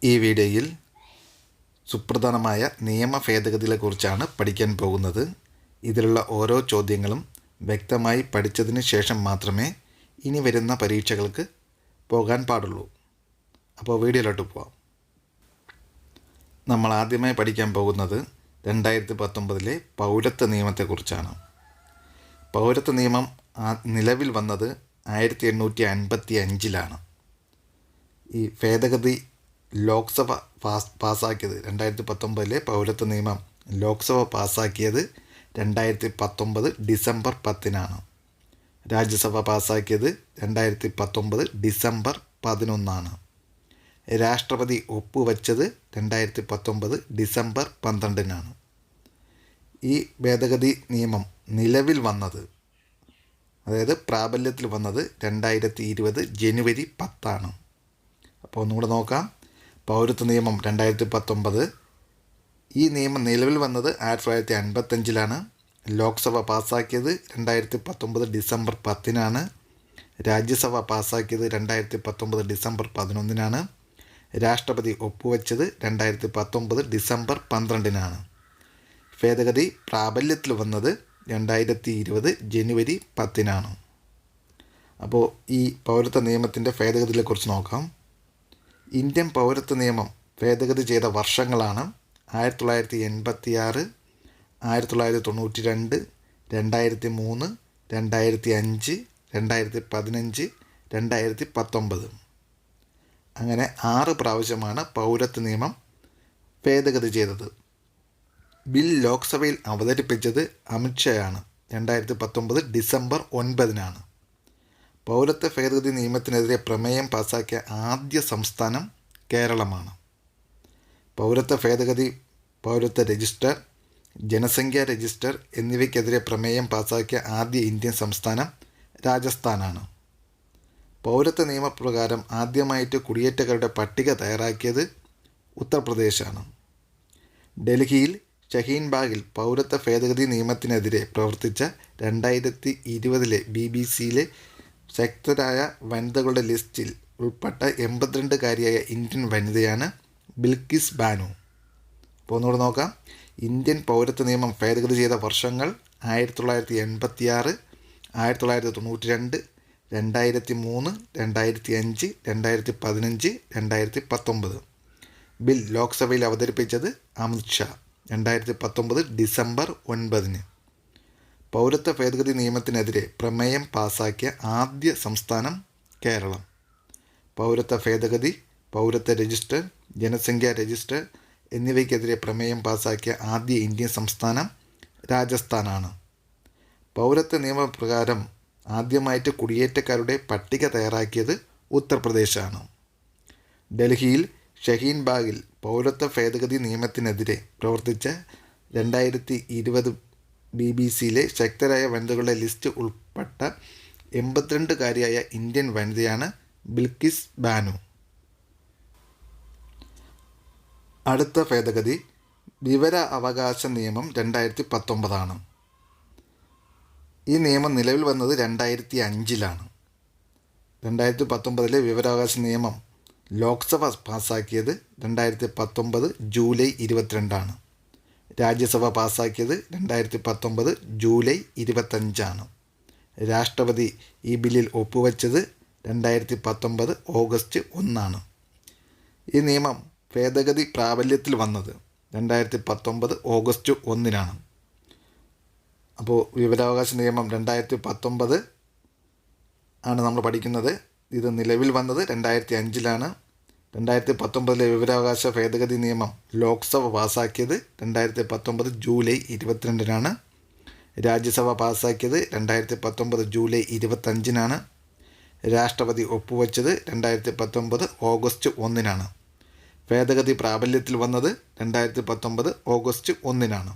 ഈ വീഡിയോയിൽ സുപ്രധാനമായ നിയമ ഭേദഗതികളെക്കുറിച്ചാണ് പഠിക്കാൻ പോകുന്നത്. ഇതിലുള്ള ഓരോ ചോദ്യങ്ങളും വ്യക്തമായി പഠിച്ചതിന് ശേഷം മാത്രമേ ഇനി വരുന്ന പരീക്ഷകൾക്ക് പോകാൻ പാടുള്ളൂ. അപ്പോൾ വീഡിയോയിലോട്ട് പോവാം. നമ്മൾ ആദ്യമായി പഠിക്കാൻ പോകുന്നത് 2019 പൗരത്വ നിയമത്തെക്കുറിച്ചാണ്. പൗരത്വ നിയമം നിലവിൽ വന്നത് 1855 ഈ ഭേദഗതി ലോക്സഭ പാസ്സാക്കിയത് 2019 പൗരത്വ നിയമം ലോക്സഭ പാസ്സാക്കിയത് 2019 ഡിസംബർ 10 രാജ്യസഭ പാസ്സാക്കിയത് 2019 ഡിസംബർ 11 രാഷ്ട്രപതി ഒപ്പുവെച്ചത് 2019 ഡിസംബർ 12 ഈ ഭേദഗതി നിയമം നിലവിൽ വന്നത്, അതായത് പ്രാബല്യത്തിൽ വന്നത് 2020 ജനുവരി 10. അപ്പോൾ ഒന്നുകൂടെ നോക്കാം. പൗരത്വ നിയമം 2019, ഈ നിയമം നിലവിൽ വന്നത് 1955 ലോക്സഭ പാസ്സാക്കിയത് 2019 ഡിസംബർ 10 രാജ്യസഭ പാസ്സാക്കിയത് 2019 ഡിസംബർ 11 രാഷ്ട്രപതി ഒപ്പുവെച്ചത് 2019 ഡിസംബർ 12 ഭേദഗതി പ്രാബല്യത്തിൽ വന്നത് 2020 ജനുവരി 10. അപ്പോൾ ഈ പൗരത്വ നിയമത്തിൻ്റെ ഭേദഗതിയെക്കുറിച്ച് നോക്കാം. ഇന്ത്യൻ പൗരത്വ നിയമം ഭേദഗതി ചെയ്ത വർഷങ്ങളാണ് 1986, 1992, 2003, 2005, 2015, 2019. അങ്ങനെ 6 പ്രാവശ്യമാണ് പൗരത്വ നിയമം ഭേദഗതി ചെയ്തത്. ബിൽ ലോക്സഭയിൽ അവതരിപ്പിച്ചത് അമിത്ഷായാണ് 2019 ഡിസംബർ 9. പൗരത്വ ഭേദഗതി നിയമത്തിനെതിരെ പ്രമേയം പാസാക്കിയ ആദ്യ സംസ്ഥാനം കേരളമാണ്. പൗരത്വ ഭേദഗതി, പൗരത്വ രജിസ്റ്റർ, ജനസംഖ്യാ രജിസ്റ്റർ എന്നിവയ്ക്കെതിരെ പ്രമേയം പാസാക്കിയ ആദ്യ ഇന്ത്യൻ സംസ്ഥാനം രാജസ്ഥാനാണ്. പൗരത്വ നിയമപ്രകാരം ആദ്യമായിട്ട് കുടിയേറ്റക്കാരുടെ പട്ടിക തയ്യാറാക്കിയത് ഉത്തർപ്രദേശാണ്. ഡൽഹിയിൽ ഷഹീൻബാഗിൽ പൗരത്വ ഭേദഗതി നിയമത്തിനെതിരെ പ്രവർത്തിച്ച 2020 BBC ശക്തരായ വനിതകളുടെ ലിസ്റ്റിൽ ഉൾപ്പെട്ട 82-കാരിയായ ഇന്ത്യൻ വനിതയാണ് ബിൽക്കിസ് ബാനു. അപ്പോൾ ഒന്നുകൂടെ നോക്കാം. ഇന്ത്യൻ പൗരത്വ നിയമം ഭേദഗതി ചെയ്ത വർഷങ്ങൾ 1986, 1992, 2003, 2005, 2015, 2019. ബിൽ ലോക്സഭയിൽ അവതരിപ്പിച്ചത് അമിത്ഷാ 2019 ഡിസംബർ 9. പൗരത്വ ഭേദഗതി നിയമത്തിനെതിരെ പ്രമേയം പാസാക്കിയ ആദ്യ സംസ്ഥാനം കേരളം. പൗരത്വ ഭേദഗതി, പൗരത്വ രജിസ്റ്റർ, ജനസംഖ്യാ രജിസ്റ്റർ എന്നിവയ്ക്കെതിരെ പ്രമേയം പാസാക്കിയ ആദ്യ ഇന്ത്യൻ സംസ്ഥാനം രാജസ്ഥാനാണ്. പൗരത്വ നിയമപ്രകാരം ആദ്യമായിട്ട് കുടിയേറ്റക്കാരുടെ പട്ടിക തയ്യാറാക്കിയത് ഉത്തർപ്രദേശാണ്. ഡൽഹിയിൽ ഷഹീൻബാഗിൽ പൗരത്വ ഭേദഗതി നിയമത്തിനെതിരെ പ്രവർത്തിച്ച 2020 BBC ശക്തരായ വനിതകളുടെ ലിസ്റ്റ് ഉൾപ്പെട്ട 82-കാരിയായ ഇന്ത്യൻ വനിതയാണ് ബിൽക്കിസ് ബാനു. അടുത്ത ഭേദഗതി വിവര അവകാശ നിയമം 2019. ഈ നിയമം നിലവിൽ വന്നത് 2005. 2019 വിവരാവകാശ നിയമം ലോക്സഭ പാസ്സാക്കിയത് 2019 ജൂലൈ 22. രാജ്യസഭ പാസ്സാക്കിയത് 2019 ജൂലൈ 25. രാഷ്ട്രപതി ഈ ബില്ലിൽ ഒപ്പുവെച്ചത് 2019 ഓഗസ്റ്റ് 1. ഈ നിയമം ഭേദഗതി പ്രാബല്യത്തിൽ വന്നത് 2019 ഓഗസ്റ്റ് 1. അപ്പോൾ വിവരാവകാശ നിയമം 2019 ആണ് നമ്മൾ പഠിക്കുന്നത്. ഇത് നിലവിൽ വന്നത് 2005. 2019 വിവരാവകാശ ഭേദഗതി നിയമം ലോക്സഭ പാസ്സാക്കിയത് 2019 ജൂലൈ 22. രാജ്യസഭ പാസ്സാക്കിയത് 2019 ജൂലൈ 25. രാഷ്ട്രപതി ഒപ്പുവെച്ചത് 2019 ഓഗസ്റ്റ് 1. ഭേദഗതി പ്രാബല്യത്തിൽ വന്നത് 2019 ഓഗസ്റ്റ് 1.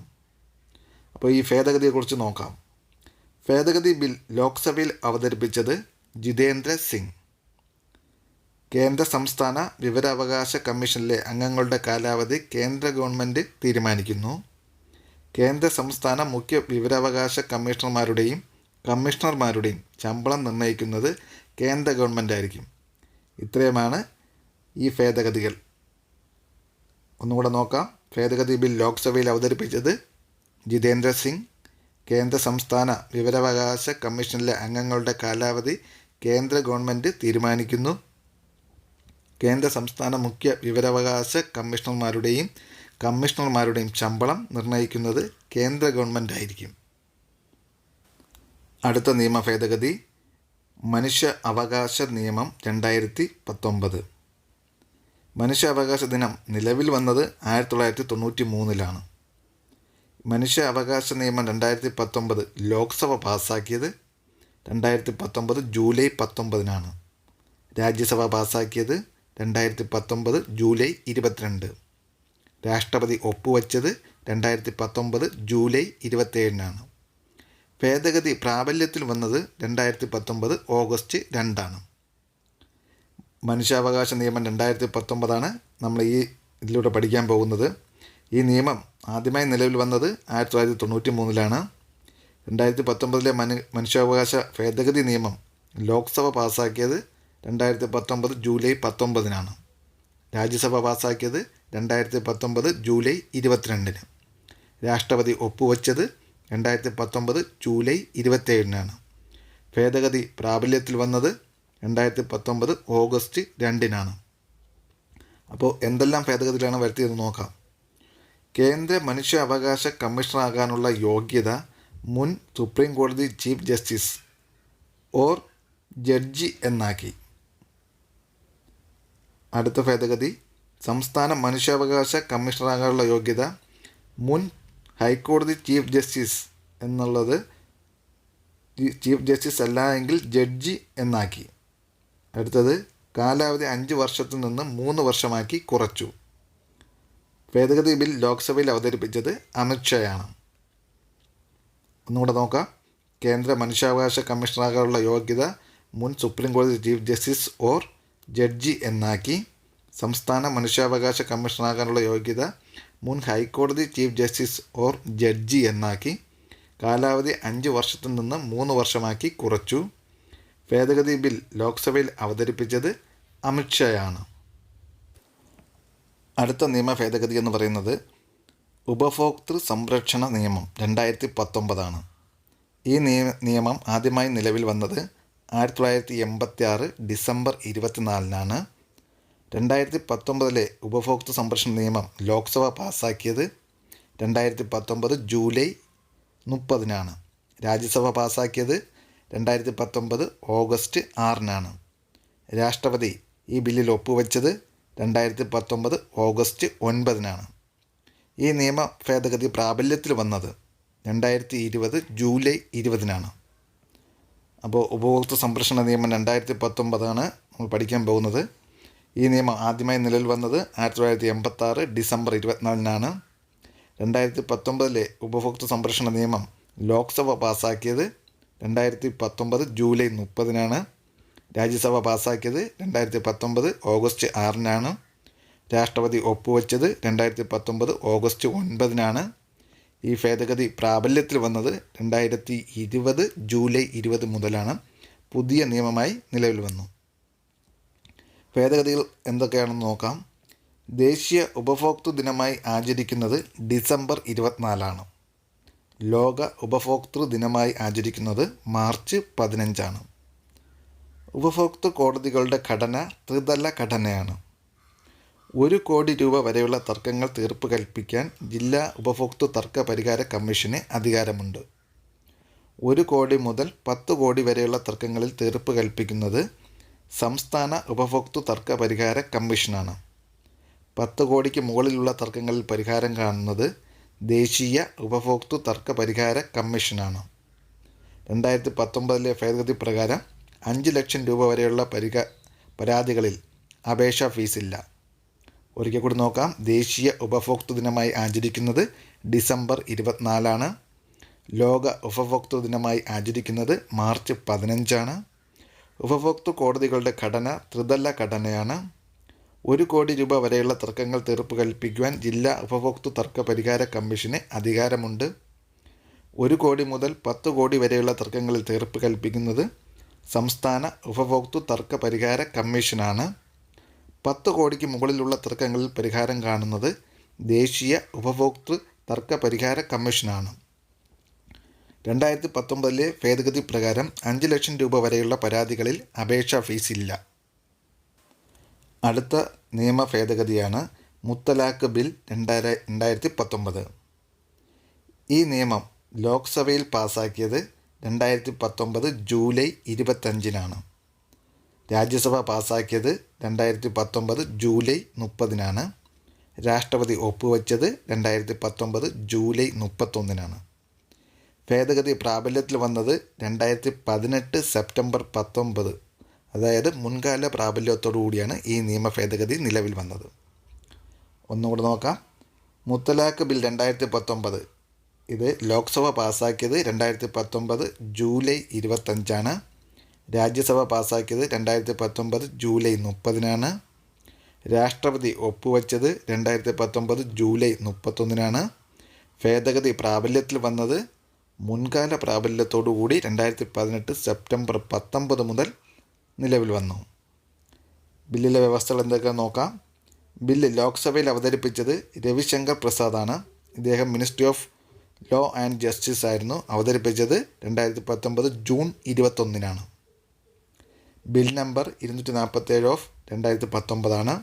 അപ്പോൾ ഈ ഭേദഗതിയെക്കുറിച്ച് നോക്കാം. ഭേദഗതി ബിൽ ലോക്സഭയിൽ അവതരിപ്പിച്ചത് ജിതേന്ദ്ര സിംഗ്. കേന്ദ്ര സംസ്ഥാന വിവരാവകാശ കമ്മീഷനിലെ അംഗങ്ങളുടെ കാലാവധി കേന്ദ്ര ഗവൺമെൻറ് തീരുമാനിക്കുന്നു. കേന്ദ്ര സംസ്ഥാന മുഖ്യ വിവരാവകാശ കമ്മീഷണർമാരുടെയും ശമ്പളം നിർണ്ണയിക്കുന്നത് കേന്ദ്ര ഗവൺമെൻറ് ആയിരിക്കും. ഇത്രയുമാണ് ഈ ഭേദഗതികൾ. ഒന്നുകൂടെ നോക്കാം. ഭേദഗതി ബിൽ ലോക്സഭയിൽ അവതരിപ്പിച്ചത് ജിതേന്ദ്ര സിംഗ്. കേന്ദ്ര സംസ്ഥാന വിവരാവകാശ കമ്മീഷനിലെ അംഗങ്ങളുടെ കാലാവധി കേന്ദ്ര ഗവൺമെൻറ് തീരുമാനിക്കുന്നു. കേന്ദ്ര സംസ്ഥാന മുഖ്യ വിവരാവകാശ കമ്മീഷണർമാരുടെയും ശമ്പളം നിർണ്ണയിക്കുന്നത് കേന്ദ്ര ഗവൺമെൻറ് ആയിരിക്കും. അടുത്ത നിയമ ഭേദഗതി മനുഷ്യ അവകാശ നിയമം 2019. മനുഷ്യാവകാശ ദിനം നിലവിൽ വന്നത് 1993 മനുഷ്യ അവകാശ നിയമം 2019 ലോക്സഭ പാസ്സാക്കിയത് 2019 ജൂലൈ 19 രാജ്യസഭ പാസ്സാക്കിയത് 2019 ജൂലൈ 22. രാഷ്ട്രപതി ഒപ്പുവച്ചത് 2019 ജൂലൈ 27. ഭേദഗതി പ്രാബല്യത്തിൽ വന്നത് 2019 ഓഗസ്റ്റ് 2. മനുഷ്യാവകാശ നിയമം 2019 നമ്മൾ ഇതിലൂടെ പഠിക്കാൻ പോകുന്നത്. ഈ നിയമം ആദ്യമായി നിലവിൽ വന്നത് 1993 2019 മനുഷ്യാവകാശ ഭേദഗതി നിയമം ലോക്സഭ പാസ്സാക്കിയത് 2019 ജൂലൈ 19. രാജ്യസഭ പാസ്സാക്കിയത് 2019 ജൂലൈ 22. രാഷ്ട്രപതി ഒപ്പുവച്ചത് 2019 ജൂലൈ 27. ഭേദഗതി പ്രാബല്യത്തിൽ വന്നത് 2019 ഓഗസ്റ്റ് 2. അപ്പോൾ എന്തെല്ലാം ഭേദഗതികളാണ് വരുത്തിയതെന്ന് നോക്കാം. കേന്ദ്ര മനുഷ്യ അവകാശ കമ്മീഷണറാകാനുള്ള യോഗ്യത മുൻ സുപ്രീം കോടതി ചീഫ് ജസ്റ്റിസ് ഓർ ജഡ്ജി എന്നാക്കി. അടുത്ത ഭേദഗതി സംസ്ഥാന മനുഷ്യാവകാശ കമ്മീഷണറാകാനുള്ള യോഗ്യത മുൻ ഹൈക്കോടതി ചീഫ് ജസ്റ്റിസ് എന്നുള്ളത് ചീഫ് ജസ്റ്റിസ് അല്ല എങ്കിൽ ജഡ്ജി എന്നാക്കി. അടുത്തത് കാലാവധി 5 വർഷത്തിൽ നിന്ന് 3 വർഷമാക്കി കുറച്ചു. ഭേദഗതി ബിൽ ലോക്സഭയിൽ അവതരിപ്പിച്ചത് അമിത്ഷായാണ്. ഒന്നുകൂടെ നോക്കാം. കേന്ദ്ര മനുഷ്യാവകാശ കമ്മീഷണറാകാനുള്ള യോഗ്യത മുൻ സുപ്രീം കോടതി ചീഫ് ജസ്റ്റിസ് ഓർ ജഡ്ജി എന്നാക്കി. സംസ്ഥാന മനുഷ്യാവകാശ കമ്മീഷണറാകാനുള്ള യോഗ്യത മുൻ ഹൈക്കോടതി ചീഫ് ജസ്റ്റിസ് ഓർ ജഡ്ജി എന്നാക്കി. കാലാവധി 5 വർഷത്തിൽ നിന്ന് 3 വർഷമാക്കി കുറച്ചു. ഭേദഗതി ബിൽ ലോക്സഭയിൽ അവതരിപ്പിച്ചത് അമിത്ഷായാണ്. അടുത്ത നിയമ ഭേദഗതി എന്ന് പറയുന്നത് ഉപഭോക്തൃ സംരക്ഷണ നിയമം 2019. ഈ നിയമം ആദ്യമായി നിലവിൽ വന്നത് 1986 ഡിസംബർ 24. 2019 ഉപഭോക്തൃ സംരക്ഷണ നിയമം ലോക്സഭ പാസ്സാക്കിയത് 2019 ജൂലൈ 30. രാജ്യസഭ പാസ്സാക്കിയത് 2019 ഓഗസ്റ്റ് 6. രാഷ്ട്രപതി ഈ ബില്ലിൽ ഒപ്പുവെച്ചത് 2019 ഓഗസ്റ്റ് 9. ഈ നിയമ ഭേദഗതി പ്രാബല്യത്തിൽ വന്നത് 2020 ജൂലൈ 20. അപ്പോൾ ഉപഭോക്തൃ സംരക്ഷണ നിയമം 2019 നമ്മൾ പഠിക്കാൻ പോകുന്നത്. ഈ നിയമം ആദ്യമായി നിലവിൽ വന്നത് 1986 ഡിസംബർ 24. 2019 ഉപഭോക്തൃ സംരക്ഷണ നിയമം ലോക്സഭ പാസ്സാക്കിയത് 2019 ജൂലൈ 30. രാജ്യസഭ പാസ്സാക്കിയത് 2019 ഓഗസ്റ്റ് 6. രാഷ്ട്രപതി ഒപ്പുവെച്ചത് 2019 ഓഗസ്റ്റ് 9. ഈ ഭേദഗതി പ്രാബല്യത്തിൽ വന്നത് 2020 ജൂലൈ 20 മുതലാണ്. പുതിയ നിയമമായി നിലവിൽ വന്നു. ഭേദഗതികൾ എന്തൊക്കെയാണെന്ന് നോക്കാം. ദേശീയ ഉപഭോക്തൃ ദിനമായി ആചരിക്കുന്നത് ഡിസംബർ 24. ലോക ഉപഭോക്തൃ ദിനമായി ആചരിക്കുന്നത് മാർച്ച് 15. ഉപഭോക്തൃ കോടതികളുടെ ഘടന ത്രിതല ഘടനയാണ്. 1 കോടി രൂപ വരെയുള്ള തർക്കങ്ങൾ തീർപ്പ് കൽപ്പിക്കാൻ ജില്ലാ ഉപഭോക്തൃ തർക്ക പരിഹാര കമ്മീഷന് അധികാരമുണ്ട്. 1 കോടി മുതൽ 10 കോടി വരെയുള്ള തർക്കങ്ങളിൽ തീർപ്പ് കൽപ്പിക്കുന്നത് സംസ്ഥാന ഉപഭോക്തൃ തർക്ക പരിഹാര കമ്മീഷനാണ്. 10 കോടിക്ക് മുകളിലുള്ള തർക്കങ്ങളിൽ പരിഹാരം കാണുന്നത് ദേശീയ ഉപഭോക്തൃ തർക്ക പരിഹാര കമ്മീഷനാണ്. 2019 ഭേദഗതി പ്രകാരം 5 ലക്ഷം രൂപ വരെയുള്ള പരാതികളിൽ അപേക്ഷാ ഫീസില്ല. ഒരിക്കൽ കൂടി നോക്കാം. ദേശീയ ഉപഭോക്തൃ ദിനമായി ആചരിക്കുന്നത് ഡിസംബർ 24. ലോക ഉപഭോക്തൃ ദിനമായി ആചരിക്കുന്നത് മാർച്ച് 15. ഉപഭോക്തൃ കോടതികളുടെ ഘടന ത്രിതല ഘടനയാണ്. 1 കോടി രൂപ വരെയുള്ള തർക്കങ്ങൾ തീർപ്പ് കൽപ്പിക്കുവാൻ ജില്ലാ ഉപഭോക്തൃ തർക്ക പരിഹാര കമ്മീഷന് അധികാരമുണ്ട്. 1 കോടി മുതൽ 10 കോടി വരെയുള്ള തർക്കങ്ങളിൽ തീർപ്പ് കൽപ്പിക്കുന്നത് സംസ്ഥാന ഉപഭോക്തൃ തർക്ക പരിഹാര കമ്മീഷനാണ്. 10 കോടിക്ക് മുകളിലുള്ള തർക്കങ്ങളിൽ പരിഹാരം കാണുന്നത് ദേശീയ ഉപഭോക്തൃ തർക്ക പരിഹാര കമ്മീഷനാണ്. 2019 ഭേദഗതി പ്രകാരം 5 ലക്ഷം രൂപ വരെയുള്ള പരാതികളിൽ അപേക്ഷാ ഫീസ് ഇല്ല. അടുത്ത നിയമ ഭേദഗതിയാണ് മുത്തലാഖ് ബിൽ 2019. ഈ നിയമം ലോക്സഭയിൽ പാസാക്കിയത് 2019 ജൂലൈ 25-നാണ്. രാജ്യസഭ പാസാക്കിയത് 2019 ജൂലൈ 30-നാണ്. രാഷ്ട്രപതി ഒപ്പുവെച്ചത് 2019 ജൂലൈ 31-നാണ്. ഭേദഗതി പ്രാബല്യത്തിൽ വന്നത് 2018 സെപ്റ്റംബർ 19, അതായത് മുൻകാല പ്രാബല്യത്തോടു കൂടിയാണ് ഈ നിയമ ഭേദഗതി നിലവിൽ വന്നത്. ഒന്നുകൂടെ നോക്കാം. മുത്തലാഖ് ബിൽ 2019 ഇത് ലോക്സഭ പാസാക്കിയത് 2019 ജൂലൈ 25-ആണ്. രാജ്യസഭ പാസാക്കിയത് 2019 ജൂലൈ 30-നാണ്. രാഷ്ട്രപതി ഒപ്പുവെച്ചത് 2019 ജൂലൈ 31-നാണ്. ഭേദഗതി പ്രാബല്യത്തിൽ വന്നത് മുൻകാല പ്രാബല്യത്തോടുകൂടി 2018 സെപ്റ്റംബർ 19 മുതൽ നിലവിൽ വന്നു. ബില്ലിലെ വ്യവസ്ഥകൾ എന്തൊക്കെയാണെന്ന് നോക്കാം. ബില്ല് ലോക്സഭയിൽ അവതരിപ്പിച്ചത് രവിശങ്കർ പ്രസാദാണ്. ഇദ്ദേഹം ministry of law and justice ആയിരുന്നു. അവതരിപ്പിച്ചത് 2019 ജൂൺ 21-നാണ്. ബിൽ നമ്പർ 247 ഓഫ് 2019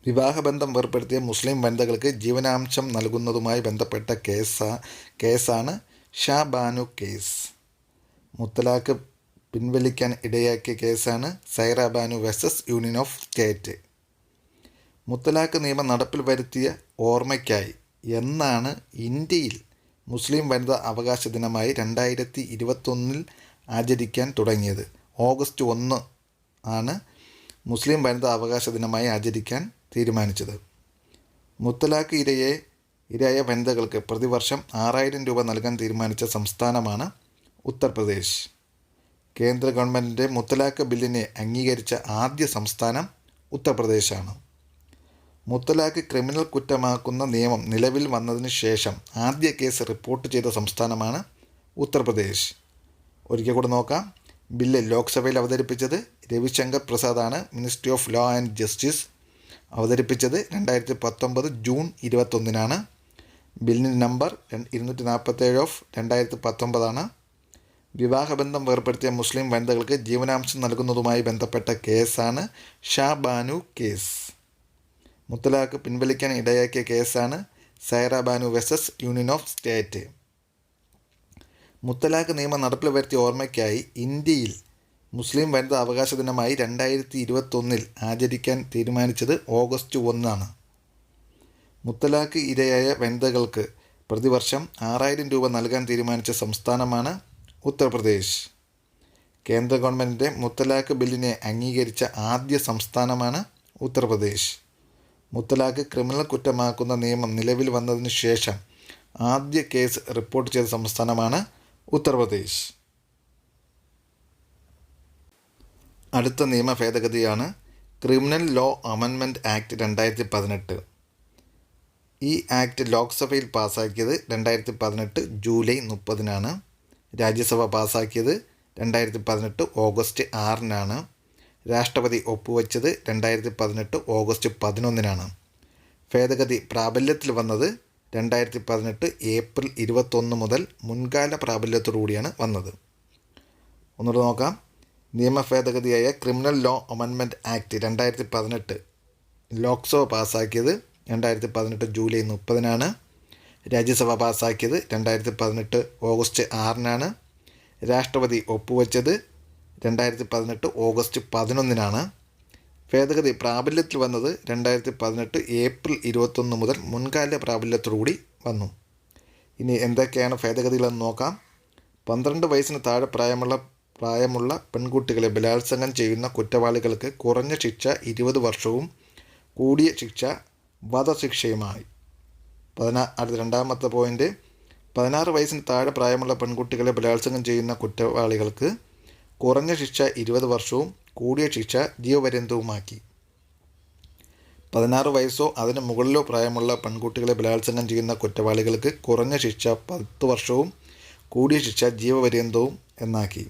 വിവാഹബന്ധം വേർപ്പെടുത്തിയ മുസ്ലിം വനിതകൾക്ക് ജീവനാംശം നൽകുന്നതുമായി ബന്ധപ്പെട്ട കേസാണ് ഷാ ബാനു കേസ്. മുത്തലാഖ് പിൻവലിക്കാൻ ഇടയാക്കിയ കേസാണ് Saira Banu versus union of state. മുത്തലാഖ് നിയമം നടപ്പിൽ വരുത്തിയ ഓർമ്മയ്ക്കായി എന്നാണ് ഇന്ത്യയിൽ മുസ്ലിം വനിതാ അവകാശ ദിനമായി 2021 ആചരിക്കാൻ തുടങ്ങിയത്. ഓഗസ്റ്റ് 1 ആണ് മുസ്ലിം വനിതാ അവകാശ ദിനമായി ആചരിക്കാൻ തീരുമാനിച്ചത്. മുത്തലാഖ് ഇരയായ വനിതകൾക്ക് പ്രതിവർഷം 6000 രൂപ നൽകാൻ തീരുമാനിച്ച സംസ്ഥാനമാണ് ഉത്തർപ്രദേശ്. കേന്ദ്ര ഗവൺമെൻറ്റിൻ്റെ മുത്തലാഖ് ബില്ലിനെ അംഗീകരിച്ച ആദ്യ സംസ്ഥാനം ഉത്തർപ്രദേശാണ്. മുത്തലാഖ് ക്രിമിനൽ കുറ്റമാക്കുന്ന നിയമം നിലവിൽ വന്നതിന് ശേഷം ആദ്യ കേസ് റിപ്പോർട്ട് ചെയ്ത സംസ്ഥാനമാണ് ഉത്തർപ്രദേശ്. ഒരിക്കൽ കൂടെ നോക്കാം. ബില്ല് ലോക്സഭയിൽ അവതരിപ്പിച്ചത് രവിശങ്കർ പ്രസാദാണ്. Ministry of law and justice. അവതരിപ്പിച്ചത് 2019 ജൂൺ 21-നാണ്. ബില്ലിൻ്റെ നമ്പർ 247 ഓഫ് 2019. വിവാഹബന്ധം വേർപ്പെടുത്തിയ മുസ്ലിം വനിതകൾക്ക് ജീവനാംശം നൽകുന്നതുമായി ബന്ധപ്പെട്ട കേസാണ് ഷാ ബാനു കേസ്. മുത്തലാഖ് പിൻവലിക്കാൻ ഇടയാക്കിയ കേസാണ് Saira Banu versus union of state. മുത്തലാഖ് നിയമം നടപ്പിൽ വരുത്തിയ ഓർമ്മയ്ക്കായി ഇന്ത്യയിൽ മുസ്ലിം വനിതാ അവകാശ ദിനമായി 2021 ആചരിക്കാൻ തീരുമാനിച്ചത് ഓഗസ്റ്റ് 1 മുത്തലാഖ് ഇരയായ വനിതകൾക്ക് പ്രതിവർഷം 6000 രൂപ നൽകാൻ തീരുമാനിച്ച സംസ്ഥാനമാണ് ഉത്തർപ്രദേശ്. കേന്ദ്ര ഗവൺമെൻറ്റിൻ്റെ മുത്തലാഖ് ബില്ലിനെ അംഗീകരിച്ച ആദ്യ സംസ്ഥാനമാണ് ഉത്തർപ്രദേശ്. മുത്തലാഖ് ക്രിമിനൽ കുറ്റമാക്കുന്ന നിയമം നിലവിൽ വന്നതിന് ശേഷം ആദ്യ കേസ് റിപ്പോർട്ട് ചെയ്ത സംസ്ഥാനമാണ് ഉത്തർപ്രദേശ്. അടുത്ത നിയമ ഭേദഗതിയാണ് ക്രിമിനൽ ലോ അമെൻമെൻറ്റ് ആക്ട് 2018. ഈ ആക്ട് ലോക്സഭയിൽ പാസാക്കിയത് 2018 ജൂലൈ 30-നാണ്. രാജ്യസഭ പാസാക്കിയത് 2018 ഓഗസ്റ്റ് 6-നാണ്. രാഷ്ട്രപതി ഒപ്പുവെച്ചത് 2018 ഓഗസ്റ്റ് 11-നാണ്. ഭേദഗതി പ്രാബല്യത്തിൽ വന്നത് 2018 ഏപ്രിൽ 21 മുതൽ മുൻകാല പ്രാബല്യത്തോടുകൂടിയാണ് വന്നത്. ഒന്നുകൂടെ നോക്കാം. നിയമ ഭേദഗതിയായ criminal law amendment act 2018 Lok Sabha പാസാക്കിയത് 2018 ജൂലൈ 30-നാണ്. രാജ്യസഭ പാസാക്കിയത് 2018 ഓഗസ്റ്റ് 6-നാണ്. രാഷ്ട്രപതി ഒപ്പുവെച്ചത് 2018 ഓഗസ്റ്റ് 11-നാണ്. ഭേദഗതി പ്രാബല്യത്തിൽ വന്നത് 2018 ഏപ്രിൽ 21 മുതൽ മുൻകാല പ്രാബല്യത്തോടുകൂടി വന്നു. ഇനി എന്തൊക്കെയാണ് ഭേദഗതികളെന്ന് നോക്കാം. 12 വയസ്സിന് താഴെ പ്രായമുള്ള പെൺകുട്ടികളെ ബലാത്സംഗം ചെയ്യുന്ന കുറ്റവാളികൾക്ക് കുറഞ്ഞ ശിക്ഷ 20 വർഷവും കൂടിയ ശിക്ഷ വധശിക്ഷയുമായി. അടുത്ത രണ്ടാമത്തെ പോയിൻ്റ്, 16 വയസ്സിന് താഴെ പ്രായമുള്ള പെൺകുട്ടികളെ ബലാത്സംഗം ചെയ്യുന്ന കുറ്റവാളികൾക്ക് കുറഞ്ഞ ശിക്ഷ 20 വർഷവും കൂടിയ ശിക്ഷ ജീവപര്യന്തവുമാക്കി. 16 വയസ്സോ അതിന് മുകളിലോ പ്രായമുള്ള പെൺകുട്ടികളെ ബലാത്സംഗം ചെയ്യുന്ന കുറ്റവാളികൾക്ക് കുറഞ്ഞ ശിക്ഷ 10 വർഷവും കൂടിയ ശിക്ഷ ജീവപര്യന്തവും എന്നാക്കി.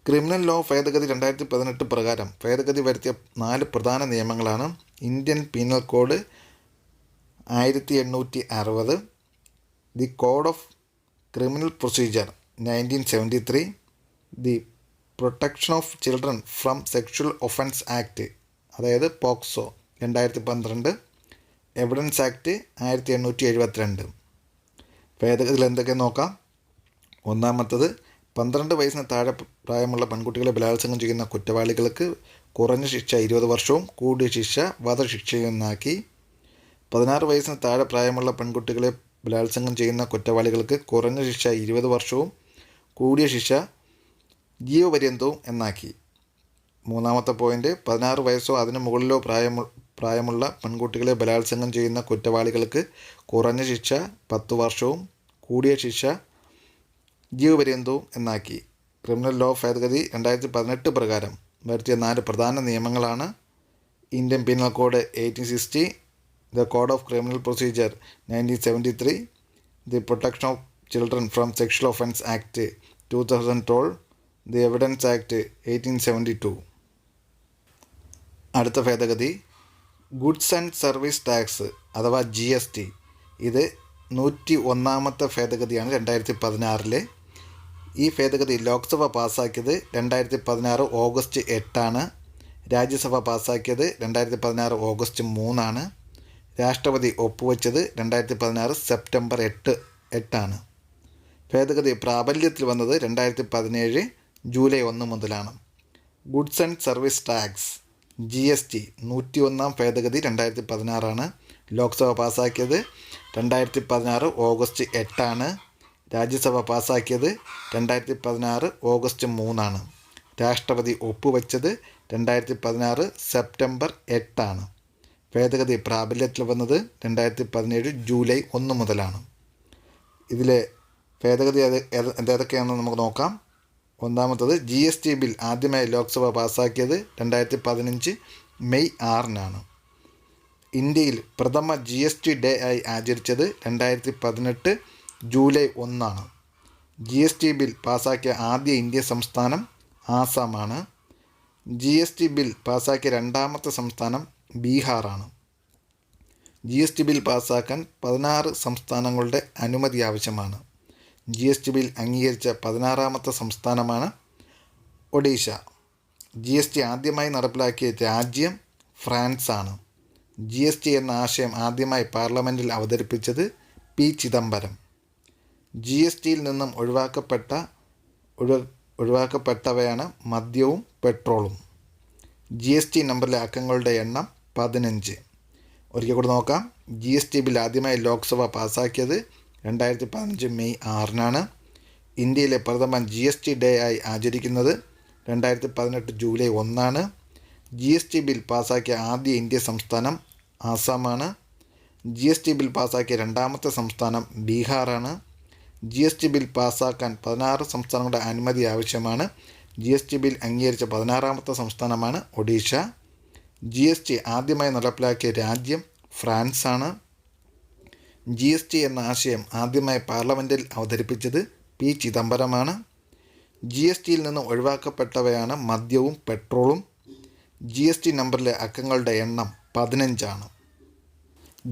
ക്രിമിനൽ ലോ ഭേദഗതി 2018 പ്രകാരം ഭേദഗതി വരുത്തിയ 4 പ്രധാന നിയമങ്ങളാണ് Indian penal code, 1860, the code of criminal procedure 1973, the protection of children from sexual offence act അതായത് പോക്സോ 2012, എവിഡൻസ് ആക്ട് 1872. ഭേദഗതിയിൽ എന്തൊക്കെ നോക്കാം. ഒന്നാമത്തത് 12 വയസ്സിന് താഴെ പ്രായമുള്ള പെൺകുട്ടികളെ ബലാത്സംഗം ചെയ്യുന്ന കുറ്റവാളികൾക്ക് കുറഞ്ഞ ശിക്ഷ 20 വർഷവും കൂടിയ ശിക്ഷ വധശിക്ഷയെന്നാക്കി. 16 വയസ്സിന് താഴെ പ്രായമുള്ള പെൺകുട്ടികളെ ബലാത്സംഗം ചെയ്യുന്ന കുറ്റവാളികൾക്ക് കുറഞ്ഞ ശിക്ഷ 20 വർഷവും കൂടിയ ശിക്ഷ ജീവപര്യന്തവും എന്നാക്കി. മൂന്നാമത്തെ പോയിൻ്റ്, 16 വയസ്സോ അതിനു മുകളിലോ പ്രായമുള്ള പെൺകുട്ടികളെ ബലാത്സംഗം ചെയ്യുന്ന കുറ്റവാളികൾക്ക് കുറഞ്ഞ ശിക്ഷ 10 വർഷവും കൂടിയ ശിക്ഷ ജീവപര്യന്തവും എന്നാക്കി. ക്രിമിനൽ ലോ ഭേദഗതി 2018 പ്രകാരം വരുത്തിയ 4 പ്രധാന നിയമങ്ങളാണ്: Indian penal code 1860, the code of criminal procedure 1973, the protection of children from sexual offence act 2012, the evidence act 1872. അടുത്ത ഭേദഗതി ഗുഡ്സ് ആൻഡ് സർവീസ് ടാക്സ് അഥവാ GST. ഇത് 101ാമത്തെ ഭേദഗതിയാണ് 2016. ഈ ഭേദഗതി ലോക്സഭ പാസ്സാക്കിയത് 2016 ഓഗസ്റ്റ് 8, രാജ്യസഭ പാസ്സാക്കിയത് 2016 ഓഗസ്റ്റ് 3, രാഷ്ട്രപതി ഒപ്പുവെച്ചത് 2016 സെപ്റ്റംബർ 8. ഭേദഗതി പ്രാബല്യത്തിൽ വന്നത് 2017 ജൂലൈ 1 മുതലാണ്. Goods and service tax GST 101ാം ഭേദഗതി 2016, ലോക്സഭ പാസ്സാക്കിയത് 2016 ഓഗസ്റ്റ് 8, രാജ്യസഭ പാസ്സാക്കിയത് 2016 ഓഗസ്റ്റ് 3, രാഷ്ട്രപതി ഒപ്പുവെച്ചത് 2016 സെപ്റ്റംബർ 8. ഭേദഗതി പ്രാബല്യത്തിൽ വന്നത് 2017 ജൂലൈ 1 മുതലാണ്. ഇതിലെ ഭേദഗതി ഏതൊക്കെയാണെന്ന് നമുക്ക് നോക്കാം. ഒന്നാമത്തത് GST ബിൽ ആദ്യമായി ലോക്സഭ പാസ്സാക്കിയത് 2015 മെയ് 6. ഇന്ത്യയിൽ പ്രഥമ GST ഡേ ആയി ആചരിച്ചത് 2018 ജൂലൈ 1. GST ബിൽ പാസ്സാക്കിയ ആദ്യ ഇന്ത്യൻ സംസ്ഥാനം ആസാമാണ്. GST ബിൽ പാസ്സാക്കിയ രണ്ടാമത്തെ സംസ്ഥാനം ബീഹാറാണ്. GST ബിൽ പാസ്സാക്കാൻ 16 സംസ്ഥാനങ്ങളുടെ അനുമതി ആവശ്യമാണ്. GST ബിൽ അംഗീകരിച്ച 16ാമത്തെ സംസ്ഥാനമാണ് ഒഡീഷ. GST ആദ്യമായി നടപ്പിലാക്കിയ രാജ്യം ഫ്രാൻസാണ്. GST എന്ന ആശയം ആദ്യമായി പാർലമെൻറ്റിൽ അവതരിപ്പിച്ചത് P. ചിദംബരം. GSTയിൽ നിന്നും ഒഴിവാക്കപ്പെട്ടവയാണ് മദ്യവും പെട്രോളും. GST നമ്പറിലെ അക്കങ്ങളുടെ എണ്ണം 15. ഒരിക്കൽ കൂടി നോക്കാം. GST ബിൽ ആദ്യമായി ലോക്സഭ പാസ്സാക്കിയത് 2015 മെയ് 6. ഇന്ത്യയിലെ പ്രഥമ GST ഡേ ആയി ആചരിക്കുന്നത് 2018 ജൂലൈ 1. GST ബിൽ പാസ്സാക്കിയ ആദ്യ ഇന്ത്യൻ സംസ്ഥാനം ആസാമാണ്. GST ബിൽ പാസ്സാക്കിയ രണ്ടാമത്തെ സംസ്ഥാനം ബീഹാറാണ്. GST ബിൽ പാസ്സാക്കാൻ 16 സംസ്ഥാനങ്ങളുടെ അനുമതി ആവശ്യമാണ്. GST ബിൽ അംഗീകരിച്ച 16ാമത്തെ സംസ്ഥാനമാണ് ഒഡീഷ. GST ആദ്യമായി നടപ്പിലാക്കിയ രാജ്യം ഫ്രാൻസാണ്. GST എന്ന ആശയം ആദ്യമായി പാർലമെൻറ്റിൽ അവതരിപ്പിച്ചത് P. ചിദംബരമാണ്. GSTയിൽ നിന്ന് ഒഴിവാക്കപ്പെട്ടവയാണ് മദ്യവും പെട്രോളും. GST നമ്പറിലെ അക്കങ്ങളുടെ എണ്ണം 15.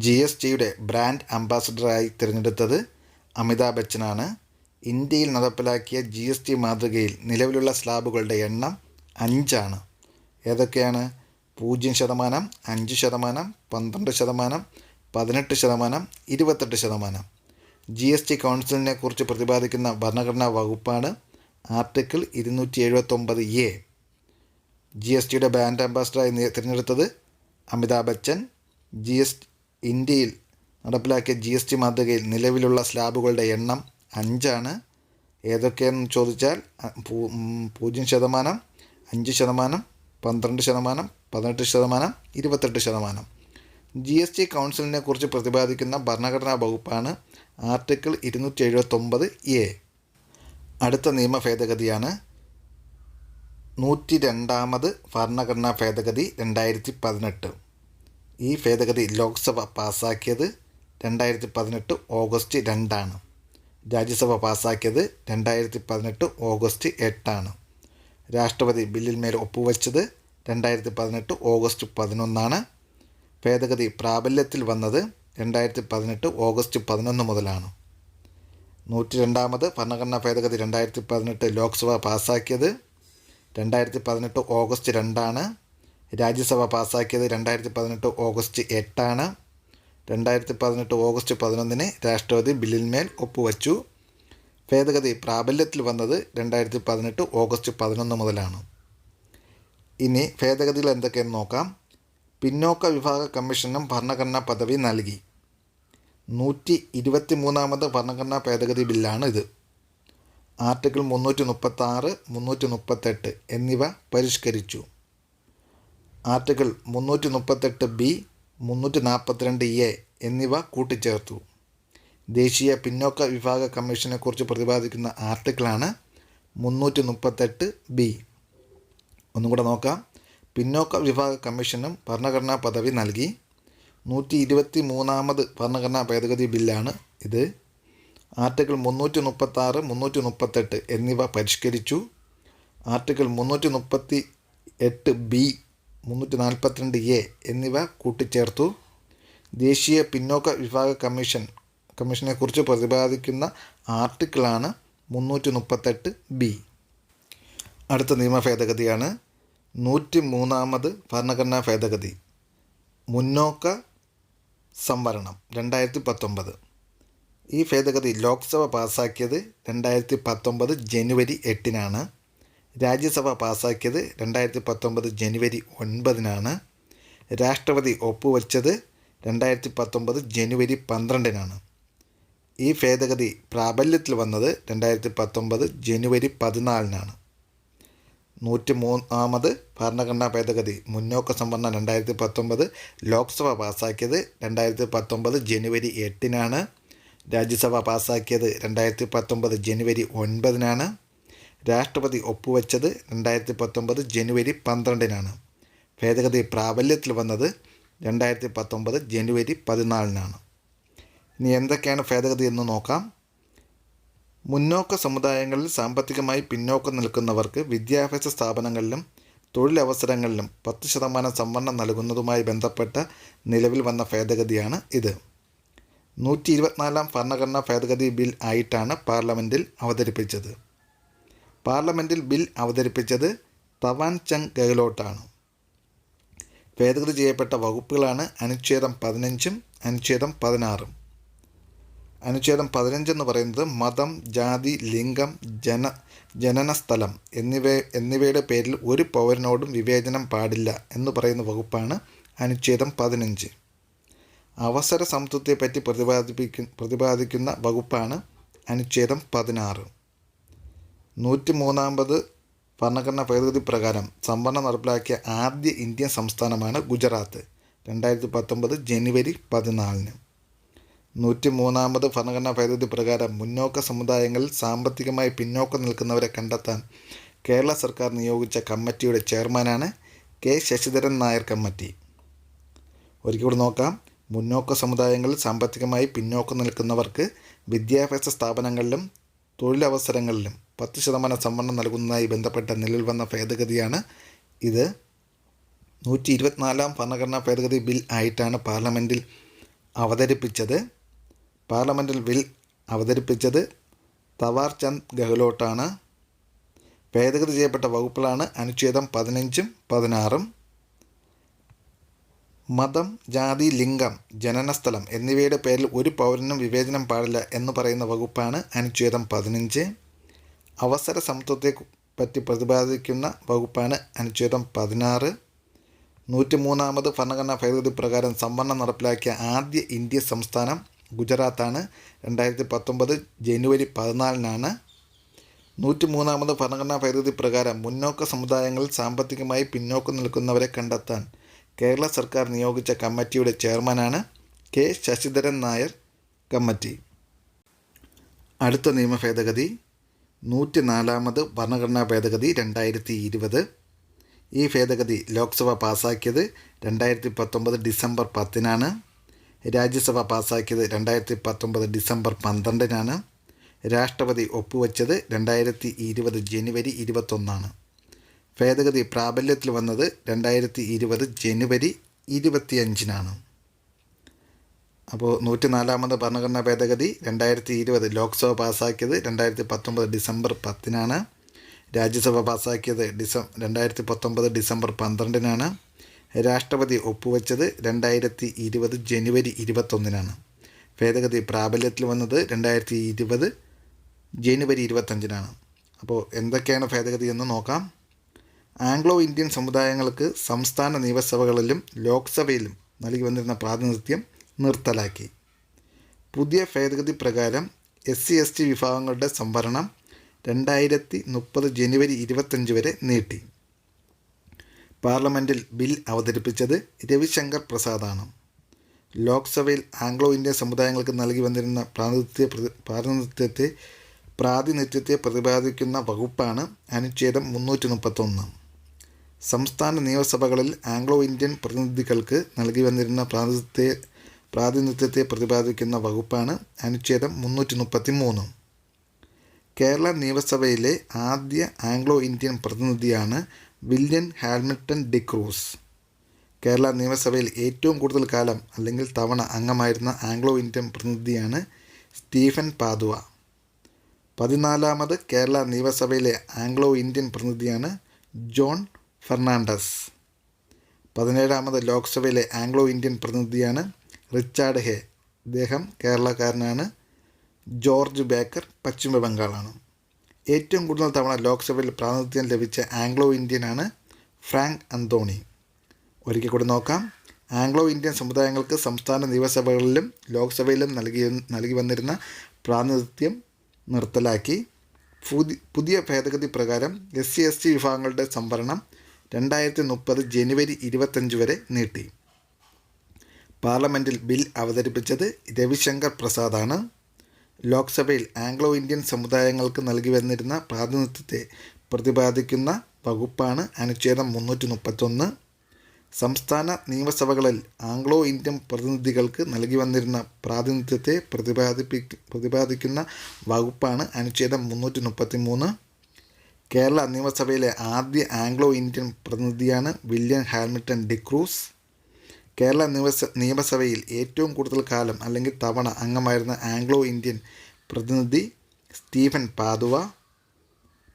GSTയുടെ ബ്രാൻഡ് അംബാസഡറായി തിരഞ്ഞെടുത്തത് അമിതാഭ് ബച്ചനാണ്. ഇന്ത്യയിൽ നടപ്പിലാക്കിയ GST മാതൃകയിൽ നിലവിലുള്ള സ്ലാബുകളുടെ എണ്ണം 5. ഏതൊക്കെയാണ്? 0%, 5%, 12%, 18%, 28%. GST കൗൺസിലിനെ കുറിച്ച് പ്രതിപാദിക്കുന്ന ഭരണഘടനാ വകുപ്പാണ് ആർട്ടിക്കിൾ 279A. GSTയുടെ ബ്രാൻഡ് അംബാസഡറായി തിരഞ്ഞെടുത്തത് അമിതാഭ് ബച്ചൻ. ഇന്ത്യയിൽ നടപ്പിലാക്കിയ GST മാതൃകയിൽ നിലവിലുള്ള സ്ലാബുകളുടെ എണ്ണം 5. ഏതൊക്കെയെന്ന് ചോദിച്ചാൽ 0%, 5%, 12%, 18%, 28%. GST കൗൺസിലിനെ കുറിച്ച് പ്രതിപാദിക്കുന്ന ഭരണഘടനാ വകുപ്പാണ് ആർട്ടിക്കിൾ 279A. അടുത്ത നിയമ ഭേദഗതിയാണ് 102ാമത് ഭരണഘടനാ ഭേദഗതി 2018. ഈ ഭേദഗതി ലോക്സഭ പാസ്സാക്കിയത് 2018 ഓഗസ്റ്റ് 2. രാജ്യസഭ പാസ്സാക്കിയത് 2018 ഓഗസ്റ്റ് 8. രാഷ്ട്രപതി ബില്ലിന്മേൽ ഒപ്പുവെച്ചത് 2018 ഓഗസ്റ്റ് 11. ഭേദഗതി പ്രാബല്യത്തിൽ വന്നത് 2018 ഓഗസ്റ്റ് 11 മുതലാണ്. 102ാമത് ഭരണഘടനാ ഭേദഗതി 2018 ലോക്സഭ പാസ്സാക്കിയത് 2018 ഓഗസ്റ്റ് 2 രാജ്യസഭ പാസ്സാക്കിയത് 2018 ഓഗസ്റ്റ് 8 2018 ഓഗസ്റ്റ് 11 രാഷ്ട്രപതി ബില്ലിന്മേൽ ഒപ്പുവച്ചു. ഭേദഗതി പ്രാബല്യത്തിൽ വന്നത് 2018 ഓഗസ്റ്റ് 11 മുതലാണ്. ഇനി ഭേദഗതികൾ എന്തൊക്കെയെന്ന് നോക്കാം. പിന്നോക്ക വിഭാഗ കമ്മീഷനും ഭരണഘടനാ പദവി നൽകി. 123ാമത് ഭരണഘടനാ ഭേദഗതി ബില്ലാണ് ഇത്. ആർട്ടിക്കിൾ 336, 338 എന്നിവ പരിഷ്കരിച്ചു. ആർട്ടിക്കിൾ 338B, 342A എന്നിവ കൂട്ടിച്ചേർത്തു. ദേശീയ പിന്നോക്ക വിഭാഗ കമ്മീഷനെക്കുറിച്ച് പ്രതിപാദിക്കുന്ന ആർട്ടിക്കിളാണ് 338B. ഒന്നും കൂടെ നോക്കാം. പിന്നോക്ക വിഭാഗ കമ്മീഷനും ഭരണഘടനാ പദവി നൽകി. 123ാമത് ഭരണഘടനാ ഭേദഗതി ബില്ലാണ് ഇത്. ആർട്ടിക്കിൾ 336, 338 എന്നിവ പരിഷ്കരിച്ചു. ആർട്ടിക്കിൾ 338B, 342A എന്നിവ കൂട്ടിച്ചേർത്തു. ദേശീയ പിന്നോക്ക വിഭാഗ കമ്മീഷനെക്കുറിച്ച് പ്രതിപാദിക്കുന്ന ആർട്ടിക്കിളാണ് 338B. അടുത്ത നിയമ ഭേദഗതിയാണ് 103ാമത് ഭരണഘടനാ ഭേദഗതി. മുന്നോക്ക സംവരണം 2019. ഈ ഭേദഗതി ലോക്സഭ പാസ്സാക്കിയത് 2019 ജനുവരി 8 രാജ്യസഭ പാസ്സാക്കിയത് 2019 ജനുവരി 9 രാഷ്ട്രപതി ഒപ്പുവെച്ചത് 2019 ജനുവരി 12 ഈ ഭേദഗതി പ്രാബല്യത്തിൽ വന്നത് 2019 ജനുവരി 14 103ാമത് ഭരണഘടനാ ഭേദഗതി മുന്നോക്ക സംവരണം 2019 ലോക്സഭ പാസ്സാക്കിയത് 2019 ജനുവരി 8 രാജ്യസഭ പാസ്സാക്കിയത് 2019 ജനുവരി 9 രാഷ്ട്രപതി ഒപ്പുവെച്ചത് 2019 ജനുവരി 12 ഭേദഗതി പ്രാബല്യത്തിൽ വന്നത് 2019 ജനുവരി 14 ഇനി എന്തൊക്കെയാണ് ഭേദഗതി എന്ന് നോക്കാം. മുന്നോക്ക സമുദായങ്ങളിൽ സാമ്പത്തികമായി പിന്നോക്കം നിൽക്കുന്നവർക്ക് വിദ്യാഭ്യാസ സ്ഥാപനങ്ങളിലും തൊഴിലവസരങ്ങളിലും 10% സംവരണം നൽകുന്നതുമായി ബന്ധപ്പെട്ട നിലവിൽ വന്ന ഭേദഗതിയാണ് ഇത്. 124ാം ഭരണഘടനാ ഭേദഗതി ബിൽ ആയിട്ടാണ് പാർലമെൻറ്റിൽ അവതരിപ്പിച്ചത്. പാർലമെൻറ്റിൽ ബിൽ അവതരിപ്പിച്ചത് തവാൻ ചന്ദ് ഗെഹ്ലോട്ടാണ്. ഭേദഗതി ചെയ്യപ്പെട്ട വകുപ്പുകളാണ് അനുച്ഛേദം 15ഉം അനുച്ഛേദം 16ഉം. അനുച്ഛേദം 15 എന്ന് പറയുന്നത് മതം, ജാതി, ലിംഗം, ജനനസ്ഥലം എന്നിവയുടെ പേരിൽ ഒരു പൗരനോടും വിവേചനം പാടില്ല എന്ന് പറയുന്ന വകുപ്പാണ് അനുച്ഛേദം 15. അവസര സമത്വത്തെപ്പറ്റി പ്രതിപാദിക്കുന്ന വകുപ്പാണ് അനുച്ഛേദം 16. 103ാമത് ഭരണഘടനാ ഭേദഗതി പ്രകാരം സംവരണം നടപ്പിലാക്കിയ ആദ്യ ഇന്ത്യൻ സംസ്ഥാനമാണ് ഗുജറാത്ത് 2019 ജനുവരി 14. 103ാമത് ഭരണഘടനാ ഭേദഗതി പ്രകാരം മുന്നോക്ക സമുദായങ്ങളിൽ സാമ്പത്തികമായി പിന്നോക്കം നിൽക്കുന്നവരെ കണ്ടെത്താൻ കേരള സർക്കാർ നിയോഗിച്ച കമ്മിറ്റിയുടെ ചെയർമാനാണ് കെ ശശിധരൻ നായർ കമ്മിറ്റി. ഒരിക്കൽ നോക്കാം. മുന്നോക്ക സമുദായങ്ങളിൽ സാമ്പത്തികമായി പിന്നോക്കം നിൽക്കുന്നവർക്ക് വിദ്യാഭ്യാസ സ്ഥാപനങ്ങളിലും തൊഴിലവസരങ്ങളിലും 10% സംവരണം നൽകുന്നതായി ബന്ധപ്പെട്ട നിലവിൽ വന്ന ഭേദഗതിയാണ് ഇത്. 124ാം ഭരണഘടനാ ഭേദഗതി ബിൽ ആയിട്ടാണ് പാർലമെൻറ്റിൽ അവതരിപ്പിച്ചത്. പാർലമെൻറ്റിൽ ബിൽ അവതരിപ്പിച്ചത് തവാർ ചന്ദ് ഗെഹ്ലോട്ടാണ്. ഭേദഗതി ചെയ്യപ്പെട്ട വകുപ്പുകളാണ് അനുച്ഛേദം 15ഉം 16ഉം. മതം, ജാതി, ലിംഗം, ജനനസ്ഥലം എന്നിവയുടെ പേരിൽ ഒരു പൗരനും വിവേചനം പാടില്ല എന്ന് പറയുന്ന വകുപ്പാണ് അനുച്ഛേദം 15. അവസര സമത്വത്തെ പറ്റി പ്രതിപാദിക്കുന്ന വകുപ്പാണ് അനുച്ഛേദം 16. 103ാമത് ഭരണഘടനാ ഭേദഗതി പ്രകാരം സംവരണം നടപ്പിലാക്കിയ ആദ്യ ഇന്ത്യൻ സംസ്ഥാനം ഗുജറാത്താണ് 2019 ജനുവരി 14. 103ാമത് ഭരണഘടനാ ഭേദഗതി പ്രകാരം മുന്നോക്ക സമുദായങ്ങളിൽ സാമ്പത്തികമായി പിന്നോക്കം നിൽക്കുന്നവരെ കണ്ടെത്താൻ കേരള സർക്കാർ നിയോഗിച്ച കമ്മിറ്റിയുടെ ചെയർമാനാണ് കെ ശശിധരൻ നായർ കമ്മിറ്റി. അടുത്ത നിയമ ഭേദഗതി 104ാമത് ഭരണഘടനാ ഭേദഗതി 2020. ഈ ഭേദഗതി ലോക്സഭ പാസ്സാക്കിയത് 2019 ഡിസംബർ 10. രാജ്യസഭ പാസ്സാക്കിയത് 2019 ഡിസംബർ 12. രാഷ്ട്രപതി ഒപ്പുവെച്ചത് 2020 ജനുവരി 21. ഭേദഗതി പ്രാബല്യത്തിൽ വന്നത് 2020 ജനുവരി 25. അപ്പോൾ 104ാമത് ഭരണഘടനാ ഭേദഗതി 2020 ലോക്സഭ പാസ്സാക്കിയത് 2019 ഡിസംബർ 10-നാണ്. രാജ്യസഭ പാസ്സാക്കിയത് 2019 ഡിസംബർ 12-നാണ്. രാഷ്ട്രപതി ഒപ്പുവെച്ചത് 2020 ജനുവരി 21-നാണ്. ഭേദഗതി പ്രാബല്യത്തിൽ വന്നത് 2020 ജനുവരി 25-നാണ്. അപ്പോൾ എന്തൊക്കെയാണ് ഭേദഗതി എന്ന് നോക്കാം. ആംഗ്ലോ ഇന്ത്യൻ സമുദായങ്ങൾക്ക് സംസ്ഥാന നിയമസഭകളിലും ലോക്സഭയിലും നൽകി വന്നിരുന്ന പ്രാതിനിധ്യം നിർത്തലാക്കി. പുതിയ ഭേദഗതി പ്രകാരം SC/ST വിഭാഗങ്ങളുടെ സംവരണം 2030 ജനുവരി 25 വരെ നീട്ടി. പാർലമെൻറ്റിൽ ബിൽ അവതരിപ്പിച്ചത് രവിശങ്കർ പ്രസാദാണ്. ലോക്സഭയിൽ ആംഗ്ലോ ഇന്ത്യൻ സമുദായങ്ങൾക്ക് നൽകി വന്നിരുന്ന പ്രാതിനിധ്യത്തെ പ്രതിപാദിക്കുന്ന വകുപ്പാണ് അനുച്ഛേദം 331. സംസ്ഥാന നിയമസഭകളിൽ ആംഗ്ലോ ഇന്ത്യൻ പ്രതിനിധികൾക്ക് നൽകി വന്നിരുന്ന പ്രാതിനിധ്യത്തെ പ്രതിപാദിക്കുന്ന വകുപ്പാണ് അനുച്ഛേദം 333. കേരള നിയമസഭയിലെ ആദ്യ ആംഗ്ലോ ഇന്ത്യൻ പ്രതിനിധിയാണ് വില്യം ഹാമിൽട്ടൺ ഡിക്രൂസ്. കേരള നിയമസഭയിൽ ഏറ്റവും കൂടുതൽ കാലം അല്ലെങ്കിൽ തവണ അംഗമായിരുന്ന ആംഗ്ലോ ഇന്ത്യൻ പ്രതിനിധിയാണ് സ്റ്റീഫൻ പാദുവ. 14ാമത് കേരള നിയമസഭയിലെ ആംഗ്ലോ ഇന്ത്യൻ പ്രതിനിധിയാണ് ജോൺ ഫെർണാണ്ടസ്. 17ാമത് ലോക്സഭയിലെ ആംഗ്ലോ ഇന്ത്യൻ പ്രതിനിധിയാണ് റിച്ചാർഡ് ഹേ. ഇദ്ദേഹം കേരളക്കാരനാണ്. ജോർജ് ബേക്കർ പശ്ചിമ ബംഗാളാണ്. ഏറ്റവും കൂടുതൽ തവണ ലോക്സഭയിൽ പ്രാതിനിധ്യം ലഭിച്ച ആംഗ്ലോ ഇന്ത്യനാണ് ഫ്രാങ്ക് അന്തോണി. ഒരിക്കൽ കൂടി നോക്കാം. ആംഗ്ലോ ഇന്ത്യൻ സമുദായങ്ങൾക്ക് സംസ്ഥാന നിയമസഭകളിലും ലോക്സഭയിലും നൽകി വന്നിരുന്ന പ്രാതിനിധ്യം നിർത്തലാക്കി. പുതിയ ഭേദഗതി പ്രകാരം SC/ST വിഭാഗങ്ങളുടെ സംവരണം 2030 ജനുവരി 25 വരെ നീട്ടി. പാർലമെൻറ്റിൽ ബിൽ അവതരിപ്പിച്ചത് രവിശങ്കർ പ്രസാദാണ്. ലോക്സഭയിൽ ആംഗ്ലോ ഇന്ത്യൻ സമുദായങ്ങൾക്ക് നൽകി വന്നിരുന്ന പ്രാതിനിധ്യത്തെ പ്രതിപാദിക്കുന്ന വകുപ്പാണ് അനുച്ഛേദം 331. സംസ്ഥാന നിയമസഭകളിൽ ആംഗ്ലോ ഇന്ത്യൻ പ്രതിനിധികൾക്ക് നൽകി വന്നിരുന്ന പ്രാതിനിധ്യത്തെ പ്രതിപാദിക്കുന്ന വകുപ്പാണ് അനുച്ഛേദം 333. കേരള നിയമസഭയിലെ ആദ്യ ആംഗ്ലോ ഇന്ത്യൻ പ്രതിനിധിയാണ് വില്യം ഹാമിൽട്ടൺ ഡിക്രൂസ്. കേരള നിയമസഭയിൽ ഏറ്റവും കൂടുതൽ കാലം അല്ലെങ്കിൽ തവണ അംഗമായിരുന്ന ആംഗ്ലോ ഇന്ത്യൻ പ്രതിനിധി സ്റ്റീഫൻ പാദുവ.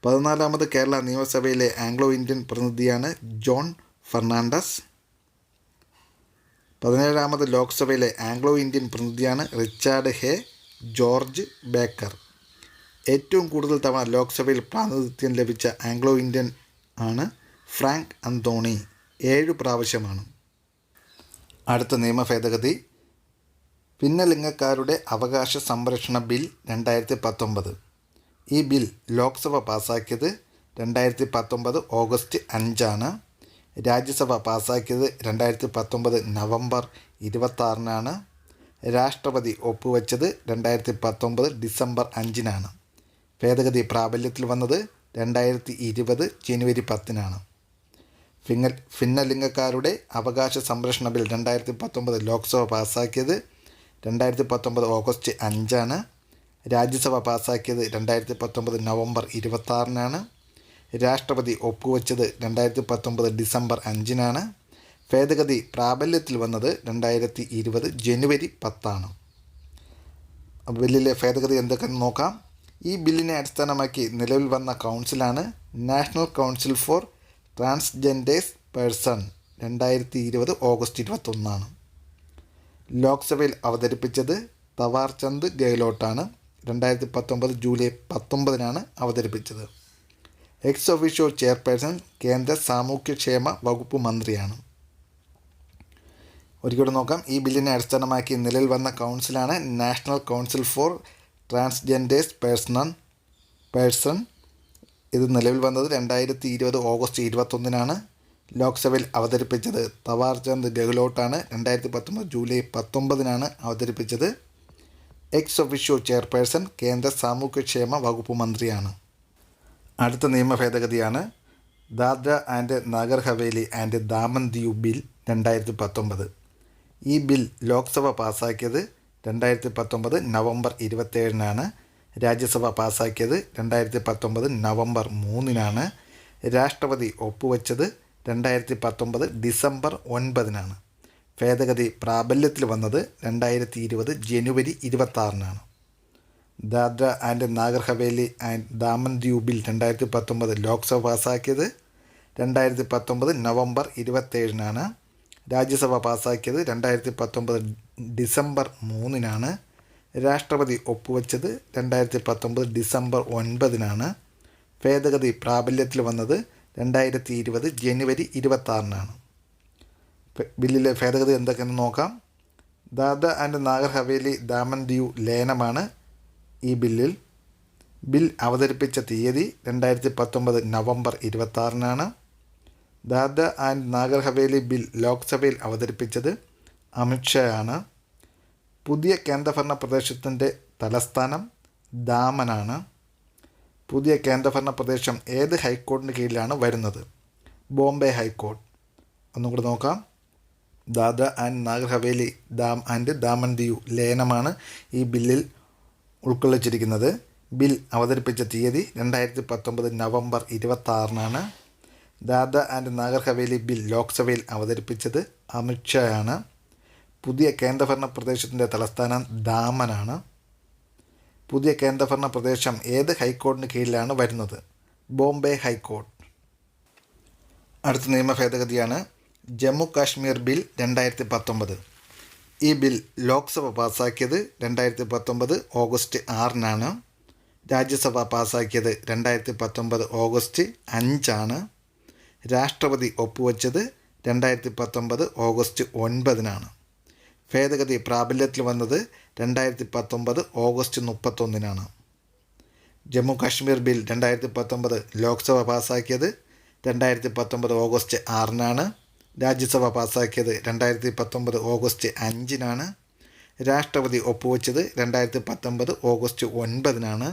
14ാമത് കേരള നിയമസഭയിലെ ആംഗ്ലോ ഇന്ത്യൻ പ്രതിനിധിയാണ് ജോൺ ഫെർണാണ്ടസ്. 17ാമത് ലോക്സഭയിലെ ആംഗ്ലോ ഇന്ത്യൻ പ്രതിനിധിയാണ് റിച്ചാർഡ് ഹേ. George Baker. ഏറ്റവും കൂടുതൽ തവണ ലോക്സഭയിൽ പ്രാതിനിധ്യം ലഭിച്ച ആംഗ്ലോ ഇന്ത്യൻ ആണ് ഫ്രാങ്ക് അന്തോണി. 7 പ്രാവശ്യമാണ്. അടുത്ത നിയമ ഭേദഗതി ഭിന്നലിംഗക്കാരുടെ അവകാശ സംരക്ഷണ ബിൽ 2019. ഈ ബിൽ ലോക്സഭ പാസ്സാക്കിയത് 2019 ഓഗസ്റ്റ് 5-ആണ്. രാജ്യസഭ പാസ്സാക്കിയത് 2019 നവംബർ 26-നാണ്. രാഷ്ട്രപതി ഒപ്പുവെച്ചത് 2019 ഡിസംബർ 5-നാണ്. ഭേദഗതി പ്രാബല്യത്തിൽ വന്നത് 2020 ജനുവരി 10-നാണ്. ഭിന്നലിംഗക്കാരുടെ അവകാശ സംരക്ഷണ ബിൽ 2019 ലോക്സഭ പാസ്സാക്കിയത് 2019 ഓഗസ്റ്റ് 5-ആണ്. രാജ്യസഭ പാസ്സാക്കിയത് 2019 നവംബർ 26-നാണ്. രാഷ്ട്രപതി ഒപ്പുവെച്ചത് 2019 ഡിസംബർ 5-നാണ്. ഭേദഗതി പ്രാബല്യത്തിൽ വന്നത് 2020 ജനുവരി 10-ആണ്. ബില്ലിലെ ഭേദഗതി എന്തൊക്കെയെന്ന് നോക്കാം. ഈ ബില്ലിനെ അടിസ്ഥാനമാക്കി നിലവിൽ വന്ന കൗൺസിലാണ് national council for transgenders person. 2020 August 21-ആണ്. ലോക്സഭയിൽ അവതരിപ്പിച്ചത് തവാർചന്ദ് ഗെഹ്ലോട്ടാണ്. 2019 ജൂലൈ 19-നാണ് അവതരിപ്പിച്ചത്. എക്സ് ഒഫീഷ്യോ ചെയർപേഴ്സൺ കേന്ദ്ര സാമൂഹ്യക്ഷേമ വകുപ്പ് മന്ത്രിയാണ്. ഒരിക്കലും നോക്കാം. ഈ ബില്ലിനെ അടിസ്ഥാനമാക്കി നിലവിൽ വന്ന കൗൺസിലാണ് national council for transgenders person. ഇത് നിലവിൽ വന്നത് 2020 ഓഗസ്റ്റ് 21-നാണ്. ലോക്സഭയിൽ അവതരിപ്പിച്ചത് തവാർചന്ദ് ഗെഹ്ലോട്ടാണ്. 2019 ജൂലൈ 19-നാണ് അവതരിപ്പിച്ചത്. എക്സ് ഒഫീഷ്യോ ചെയർപേഴ്സൺ കേന്ദ്ര സാമൂഹ്യക്ഷേമ വകുപ്പ് മന്ത്രിയാണ്. അടുത്ത നിയമ ഭേദഗതിയാണ് Dadra and Nagar Haveli and Daman Diu bill 2019. ഈ ബിൽ ലോക്സഭ പാസ്സാക്കിയത് 2019 നവംബർ 27-നാണ്. രാജ്യസഭ പാസ്സാക്കിയത് 2019 നവംബർ 3-നാണ്. രാഷ്ട്രപതി ഒപ്പുവെച്ചത് 2019 ഡിസംബർ 9-നാണ്. ഭേദഗതി പ്രാബല്യത്തിൽ വന്നത് 2020 ജനുവരി 26-നാണ്. Dadra and Nagar Haveli and Daman Diu bill 2019 Lok Sabha പാസ്സാക്കിയത് 2019 നവംബർ 27-നാണ്. രാജ്യസഭ പാസ്സാക്കിയത് 2019 ഡിസംബർ 3-നാണ്. രാഷ്ട്രപതി ഒപ്പുവെച്ചത് 2019 ഡിസംബർ 9-നാണ്. ഭേദഗതി പ്രാബല്യത്തിൽ വന്നത് 2020 ജനുവരി 26-നാണ്. ബില്ലിലെ ഭേദഗതി എന്തൊക്കെയെന്ന് നോക്കാം. ദാദ്ര ആൻഡ് നാഗർ ഹവേലി ദാമൻ ദിയു ലയനമാണ് ഈ ബിൽ അവതരിപ്പിച്ച തീയതി 2019 നവംബർ 26-നാണ്. ദാദ്ര ആൻഡ് നാഗർ ഹവേലി ബിൽ ലോക്സഭയിൽ അവതരിപ്പിച്ചത് അമിത്ഷായാണ്. പുതിയ കേന്ദ്രഭരണ പ്രദേശത്തിൻ്റെ തലസ്ഥാനം ദാമനാണ്. പുതിയ കേന്ദ്രഭരണ പ്രദേശം ഏത് ഹൈക്കോടതിന് കീഴിലാണ് വരുന്നത്? ബോംബെ ഹൈക്കോടതി. ഒന്നും കൂടെ നോക്കാം. ദാദ്ര ആൻഡ് നാഗർ ഹവേലി ദാമൻ ദിയു ലയനമാണ് ഈ ബില്ലിൽ ഉൾക്കൊള്ളിച്ചിരിക്കുന്നത്. ബിൽ അവതരിപ്പിച്ച തീയതി 2019 നവംബർ 26-നാണ്. ദാദ്ര ആൻഡ് നാഗർ ഹവേലി ബിൽ ലോക്സഭയിൽ അവതരിപ്പിച്ചത് അമിത്ഷായാണ്. പുതിയ കേന്ദ്രഭരണ പ്രദേശത്തിൻ്റെ തലസ്ഥാനം ദാമനാണ്. പുതിയ കേന്ദ്രഭരണ പ്രദേശം ഏത് ഹൈക്കോടതിന് കീഴിലാണ് വരുന്നത്? ബോംബെ ഹൈക്കോടതി. അടുത്ത നിയമ ഭേദഗതിയാണ് ജമ്മു കാശ്മീർ ബിൽ 2019. ഈ ബിൽ ലോക്സഭ പാസ്സാക്കിയത് 2019 ഓഗസ്റ്റ് 6-നാണ്. രാജ്യസഭ പാസ്സാക്കിയത് 2019 ഓഗസ്റ്റ് 5-ആണ്. രാഷ്ട്രപതി ഒപ്പുവെച്ചത് 2019 ഓഗസ്റ്റ് 9-നാണ്. ഭേദഗതി പ്രാബല്യത്തിൽ വന്നത് 2019 ഓഗസ്റ്റ് 31-നാണ്. ജമ്മു കാശ്മീർ ബിൽ 2019 ലോക്സഭ പാസ്സാക്കിയത് 2019 ഓഗസ്റ്റ് 6-നാണ്. രാജ്യസഭ പാസ്സാക്കിയത് 2019 ഓഗസ്റ്റ് 5-നാണ്. രാഷ്ട്രപതി ഒപ്പുവെച്ചത് 2019 ഓഗസ്റ്റ് 9-നാണ്.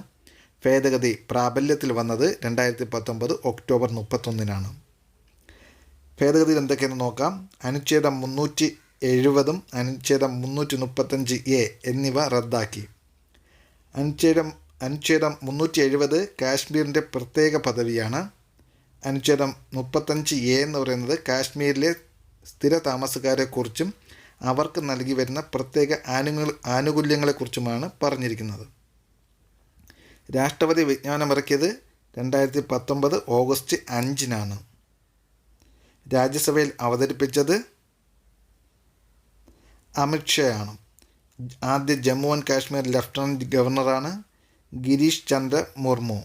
ഭേദഗതി പ്രാബല്യത്തിൽ വന്നത് 2019 ഒക്ടോബർ 31-നാണ്. ഭേദഗതിയിൽ എന്തൊക്കെയെന്ന് നോക്കാം. അനുച്ഛേദം 370 അനുച്ഛേദം 335A എന്നിവ റദ്ദാക്കി. അനുച്ഛേദം 370 കാശ്മീരിൻ്റെ പ്രത്യേക പദവിയാണ്. അനുച്ഛേദം 35A എന്ന് പറയുന്നത് കാശ്മീരിലെ സ്ഥിര താമസക്കാരെക്കുറിച്ചും അവർക്ക് നൽകി വരുന്ന പ്രത്യേക ആനുകൂല്യങ്ങളെക്കുറിച്ചുമാണ് പറഞ്ഞിരിക്കുന്നത്. രാഷ്ട്രപതി വിജ്ഞാപനമിറക്കിയത് 2019 ഓഗസ്റ്റ് 5-നാണ്. രാജ്യസഭയിൽ അവതരിപ്പിച്ചത് അമിത്ഷായാണ്. ആദ്യ ജമ്മു ആൻഡ് കാശ്മീർ ലഫ്റ്റനൻറ്റ് ഗവർണറാണ് ഗിരീഷ് ചന്ദ്ര മുർമു.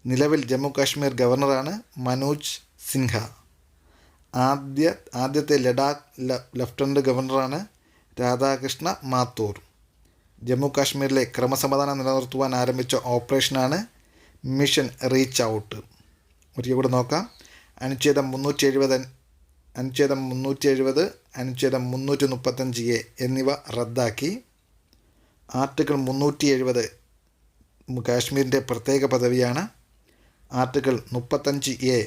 നിലവിൽ ജമ്മു കാശ്മീർ ഗവർണറാണ് മനോജ് സിൻഹ. ആദ്യത്തെ ലഡാക്ക് ലഫ്റ്റനൻറ്റ് ഗവർണറാണ് രാധാകൃഷ്ണ മാത്തൂർ. ജമ്മു കാശ്മീരിലെ ക്രമസമാധാനം നിലനിർത്തുവാൻ ആരംഭിച്ച ഓപ്പറേഷനാണ് മിഷൻ റീച്ച് ഔട്ട്. ഒരിക്കൽ കൂടെ നോക്കാം. അനുച്ഛേദം 370 അനുച്ഛേദം 335A എന്നിവ റദ്ദാക്കി. ആർട്ടിക്കിൾ 370 കാശ്മീരിൻ്റെ പ്രത്യേക പദവിയാണ്. ആർട്ടിക്കിൾ 35A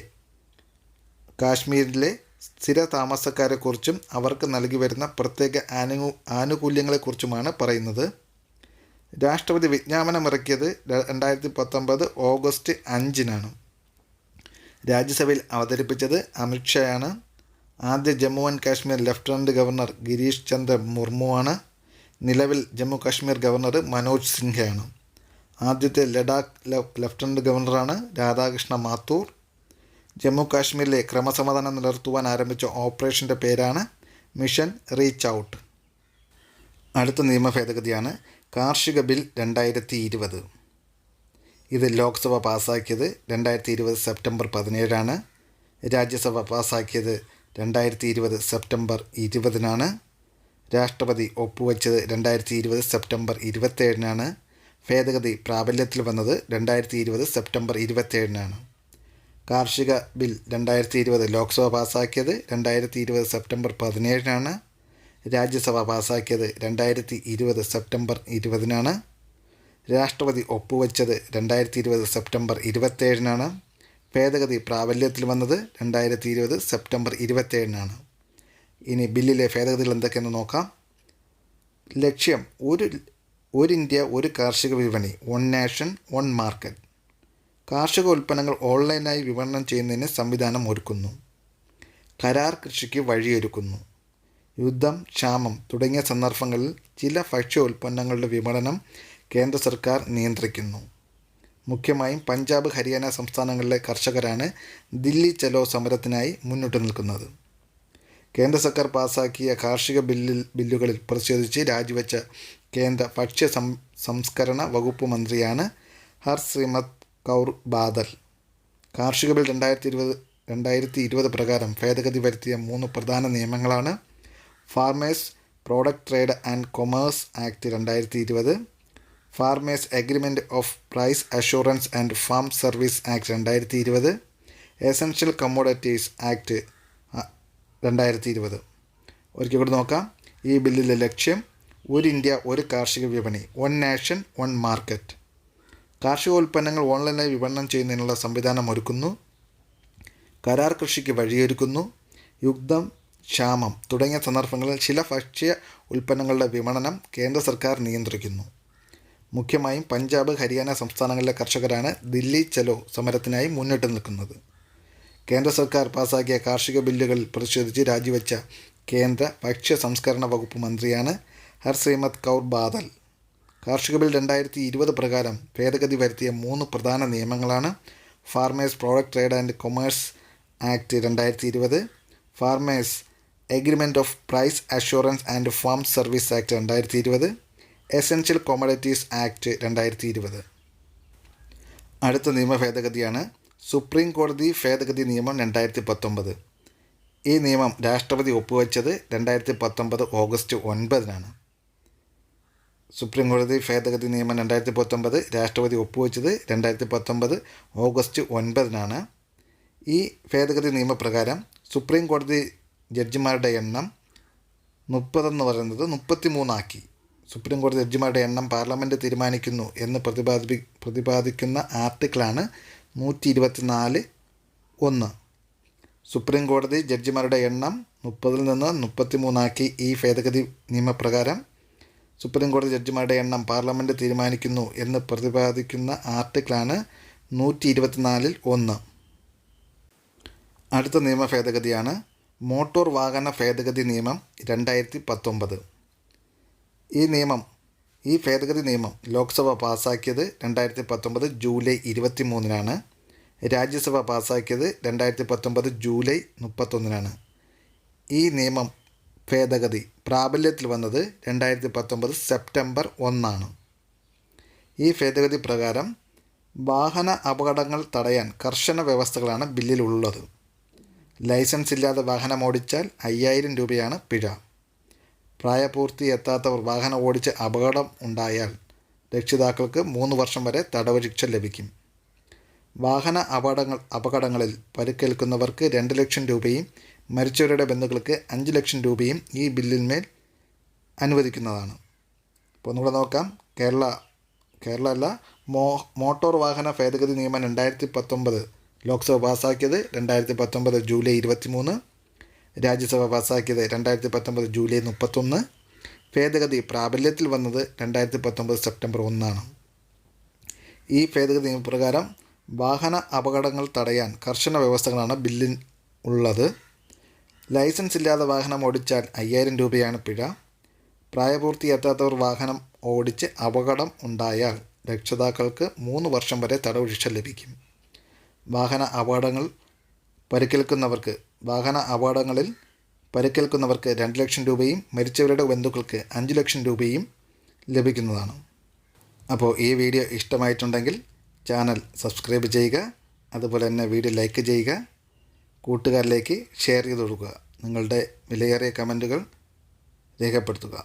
കാശ്മീരിലെ സ്ഥിര താമസക്കാരെക്കുറിച്ചും അവർക്ക് നൽകി വരുന്ന പ്രത്യേക ആനുകൂല്യങ്ങളെക്കുറിച്ചുമാണ് പറയുന്നത്. രാഷ്ട്രപതി വിജ്ഞാപനമിറക്കിയത് 2019 ഓഗസ്റ്റ് 5-നാണ്. രാജ്യസഭയിൽ അവതരിപ്പിച്ചത് അമിത്ഷായാണ്. ആദ്യ Jammu and Kashmir lieutenant governor Girish Chandra മുർമുവാണ്. നിലവിൽ ജമ്മു കാശ്മീർ ഗവർണർ മനോജ് സിൻഹയാണ്. ആദ്യത്തെ ലഡാക്ക് ലഫ്റ്റനൻറ്റ് ഗവർണറാണ് രാധാകൃഷ്ണ മാത്തൂർ. ജമ്മു കാശ്മീരിലെ ക്രമസമാധാനം നിലനിർത്തുവാൻ ആരംഭിച്ച ഓപ്പറേഷൻ്റെ പേരാണ് മിഷൻ റീച്ച് ഔട്ട്. അടുത്ത നിയമ ഭേദഗതിയാണ് കാർഷിക ബിൽ 2020. ഇത് ലോക്സഭ പാസ്സാക്കിയത് 2020 സെപ്റ്റംബർ 17-ആണ്. രാജ്യസഭ പാസ്സാക്കിയത് 2020 സെപ്റ്റംബർ 20-നാണ്. രാഷ്ട്രപതി ഒപ്പുവെച്ചത് 2020 സെപ്റ്റംബർ 27-നാണ്. ഭേദഗതി പ്രാബല്യത്തിൽ വന്നത് 2020 സെപ്റ്റംബർ 27-നാണ്. കാർഷിക ബിൽ 2020 ലോക്സഭ പാസ്സാക്കിയത് 2020 സെപ്റ്റംബർ 17-നാണ്. രാജ്യസഭ പാസ്സാക്കിയത് 2020 സെപ്റ്റംബർ 20-നാണ്. രാഷ്ട്രപതി ഒപ്പുവെച്ചത് 2020 സെപ്റ്റംബർ 27-നാണ്. ഭേദഗതി പ്രാബല്യത്തിൽ വന്നത് 2020 സെപ്റ്റംബർ 27-നാണ്. ഇനി ബില്ലിലെ ഭേദഗതികൾ എന്തൊക്കെയെന്ന് നോക്കാം. ലക്ഷ്യം ഒരു ഇന്ത്യ ഒരു കാർഷിക വിപണി, വൺ നാഷൻ വൺ മാർക്കറ്റ്. കാർഷിക ഉൽപ്പന്നങ്ങൾ ഓൺലൈനായി വിപണനം ചെയ്യുന്നതിന് സംവിധാനം ഒരുക്കുന്നു. കരാർ കൃഷിക്ക് വഴിയൊരുക്കുന്നു. യുദ്ധം, ക്ഷാമം തുടങ്ങിയ സന്ദർഭങ്ങളിൽ ചില ഭക്ഷ്യോൽപ്പന്നങ്ങളുടെ വിപണനം കേന്ദ്ര സർക്കാർ നിയന്ത്രിക്കുന്നു. മുഖ്യമായും പഞ്ചാബ്, ഹരിയാന സംസ്ഥാനങ്ങളിലെ കർഷകരാണ് ദില്ലി ചലോ സമരത്തിനായി മുന്നിട്ട് നിൽക്കുന്നത്. കേന്ദ്ര സർക്കാർ പാസാക്കിയ കാർഷിക ബില്ലുകളിൽ പ്രതിഷേധിച്ച് രാജിവെച്ച കേന്ദ്ര ഭക്ഷ്യ സംസ്കരണ വകുപ്പ് മന്ത്രിയാണ് ഹർസിമ്രത് കൗർ ബാദൽ. കാർഷിക ബിൽ 2020 പ്രകാരം ഭേദഗതി വരുത്തിയ 3 പ്രധാന നിയമങ്ങളാണ് farmers product trade and commerce act 2020, farmers agreement of price assurance and farm service act 2020, essential commodities act 2020. ഒരിക്കൽ കൂടി നോക്കാം. ഈ ബില്ലിലെ ലക്ഷ്യം ഒരു ഇന്ത്യ ഒരു കാർഷിക വിപണി, വൺ നാഷൻ വൺ മാർക്കറ്റ്. കാർഷികോൽപ്പന്നങ്ങൾ ഓൺലൈനായി വിപണനം ചെയ്യുന്നതിനുള്ള സംവിധാനം ഒരുക്കുന്നു. കരാർ കൃഷിക്ക് വഴിയൊരുക്കുന്നു. യുദ്ധം, ക്ഷാമം തുടങ്ങിയ സന്ദർഭങ്ങളിൽ ചില ഭക്ഷ്യ ഉൽപ്പന്നങ്ങളുടെ വിപണനം കേന്ദ്ര സർക്കാർ നിയന്ത്രിക്കുന്നു. മുഖ്യമായും പഞ്ചാബ്, ഹരിയാന സംസ്ഥാനങ്ങളിലെ കർഷകരാണ് ദില്ലി ചലോ സമരത്തിനായി മുന്നിട്ട് നിൽക്കുന്നത്. കേന്ദ്ര സർക്കാർ പാസാക്കിയ കാർഷിക ബില്ലുകളിൽ പ്രതിഷേധിച്ച് രാജിവെച്ച കേന്ദ്ര ഭക്ഷ്യ സംസ്കരണ വകുപ്പ് മന്ത്രിയാണ് ഹർസിമ്രത് കൗർ ബാദൽ. കാർഷിക ബിൽ 2020 പ്രകാരം ഭേദഗതി വരുത്തിയ 3 പ്രധാന നിയമങ്ങളാണ് farmers product trade and commerce act 2020, farmers agreement of price assurance and farm service act 2020, essential commodities act 2020. അടുത്ത നിയമ ഭേദഗതിയാണ് സുപ്രീം കോടതി ഭേദഗതി നിയമം 2019. ഈ നിയമം രാഷ്ട്രപതി ഒപ്പുവെച്ചത് 2019 ഓഗസ്റ്റ് 9-നാണ്. സുപ്രീം കോടതി ഭേദഗതി നിയമം 2019 രാഷ്ട്രപതി ഒപ്പുവെച്ചത് 2019 ഓഗസ്റ്റ് 9-നാണ്. ഈ ഭേദഗതി നിയമപ്രകാരം സുപ്രീം കോടതി ജഡ്ജിമാരുടെ എണ്ണം 30 എന്ന് പറയുന്നത് 33 ആക്കി. സുപ്രീം കോടതി ജഡ്ജിമാരുടെ എണ്ണം പാർലമെൻറ്റ് തീരുമാനിക്കുന്നു എന്ന് പ്രതിപാദിക്കുന്ന ആർട്ടിക്കിളാണ് 124(1). സുപ്രീം കോടതി ജഡ്ജിമാരുടെ എണ്ണം 30-ൽ നിന്ന് 33 ആക്കി. ഈ ഭേദഗതി നിയമപ്രകാരം സുപ്രീം കോടതി ജഡ്ജിമാരുടെ എണ്ണം പാർലമെൻറ്റ് തീരുമാനിക്കുന്നു എന്ന് പ്രതിപാദിക്കുന്ന ആർട്ടിക്കിളാണ് 124(1). അടുത്ത നിയമ ഭേദഗതിയാണ് മോട്ടോർ വാഹന ഭേദഗതി നിയമം 2019. ഈ ഭേദഗതി നിയമം ലോക്സഭ പാസാക്കിയത് 2019 ജൂലൈ 23-നാണ്. രാജ്യസഭ പാസാക്കിയത് 2019 ജൂലൈ 31-നാണ്. ഈ നിയമം ഭേദഗതി പ്രാബല്യത്തിൽ വന്നത് 2019 സെപ്റ്റംബർ 1-നാണ്. ഈ ഭേദഗതി പ്രകാരം വാഹന അപകടങ്ങൾ തടയാൻ കർശന വ്യവസ്ഥകളാണ് ബില്ലിലുള്ളത്. ലൈസൻസ് ഇല്ലാതെ വാഹനം ഓടിച്ചാൽ 5000 രൂപയാണ് പിഴ. പ്രായപൂർത്തി എത്താത്തവർ വാഹനം ഓടിച്ച് അപകടം ഉണ്ടായാൽ രക്ഷിതാക്കൾക്ക് 3 വർഷം വരെ തടവ് ശിക്ഷ ലഭിക്കും. വാഹന അപകടങ്ങളിൽ പരിക്കേൽക്കുന്നവർക്ക് 2 ലക്ഷം രൂപയും മരിച്ചവരുടെ ബന്ധുക്കൾക്ക് 5 ലക്ഷം രൂപയും ഈ ബില്ലിന്മേൽ അനുവദിക്കുന്നതാണ്. അപ്പോൾ ഒന്നുകൂടെ നോക്കാം. കേരള മോട്ടോർ വാഹന ഭേദഗതി നിയമം 2019 ലോക്സഭ പാസാക്കിയത് 2019 ജൂലൈ 23, രാജ്യസഭ പാസാക്കിയത് 2019 ജൂലൈ 31. ഭേദഗതി പ്രാബല്യത്തിൽ വന്നത് 2019 സെപ്റ്റംബർ 1-നാണ്. ഈ ഭേദഗതി നിയമപ്രകാരം വാഹന അപകടങ്ങൾ തടയാൻ കർശന വ്യവസ്ഥകളാണ് ബില്ലിൽ ഉള്ളത്. ലൈസൻസ് ഇല്ലാതെ വാഹനം ഓടിച്ചാൽ 5000 രൂപയാണ് പിഴ. പ്രായപൂർത്തി എത്താത്തവർ വാഹനം ഓടിച്ച് അപകടം ഉണ്ടായാൽ രക്ഷിതാക്കൾക്ക് 3 വർഷം വരെ തടവ് ശിക്ഷ ലഭിക്കും. വാഹന അപകടങ്ങളിൽ പരിക്കേൽക്കുന്നവർക്ക് 2 ലക്ഷം രൂപയും മരിച്ചവരുടെ ബന്ധുക്കൾക്ക് 5 ലക്ഷം രൂപയും ലഭിക്കുന്നതാണ്. അപ്പോൾ ഈ വീഡിയോ ഇഷ്ടമായിട്ടുണ്ടെങ്കിൽ ചാനൽ സബ്സ്ക്രൈബ് ചെയ്യുക. അതുപോലെ തന്നെ വീഡിയോ ലൈക്ക് ചെയ്യുക. കൂട്ടുകാരിലേക്ക് ഷെയർ ചെയ്ത് കൊടുക്കുക. നിങ്ങളുടെ വിലയേറിയ കമൻറ്റുകൾ രേഖപ്പെടുത്തുക.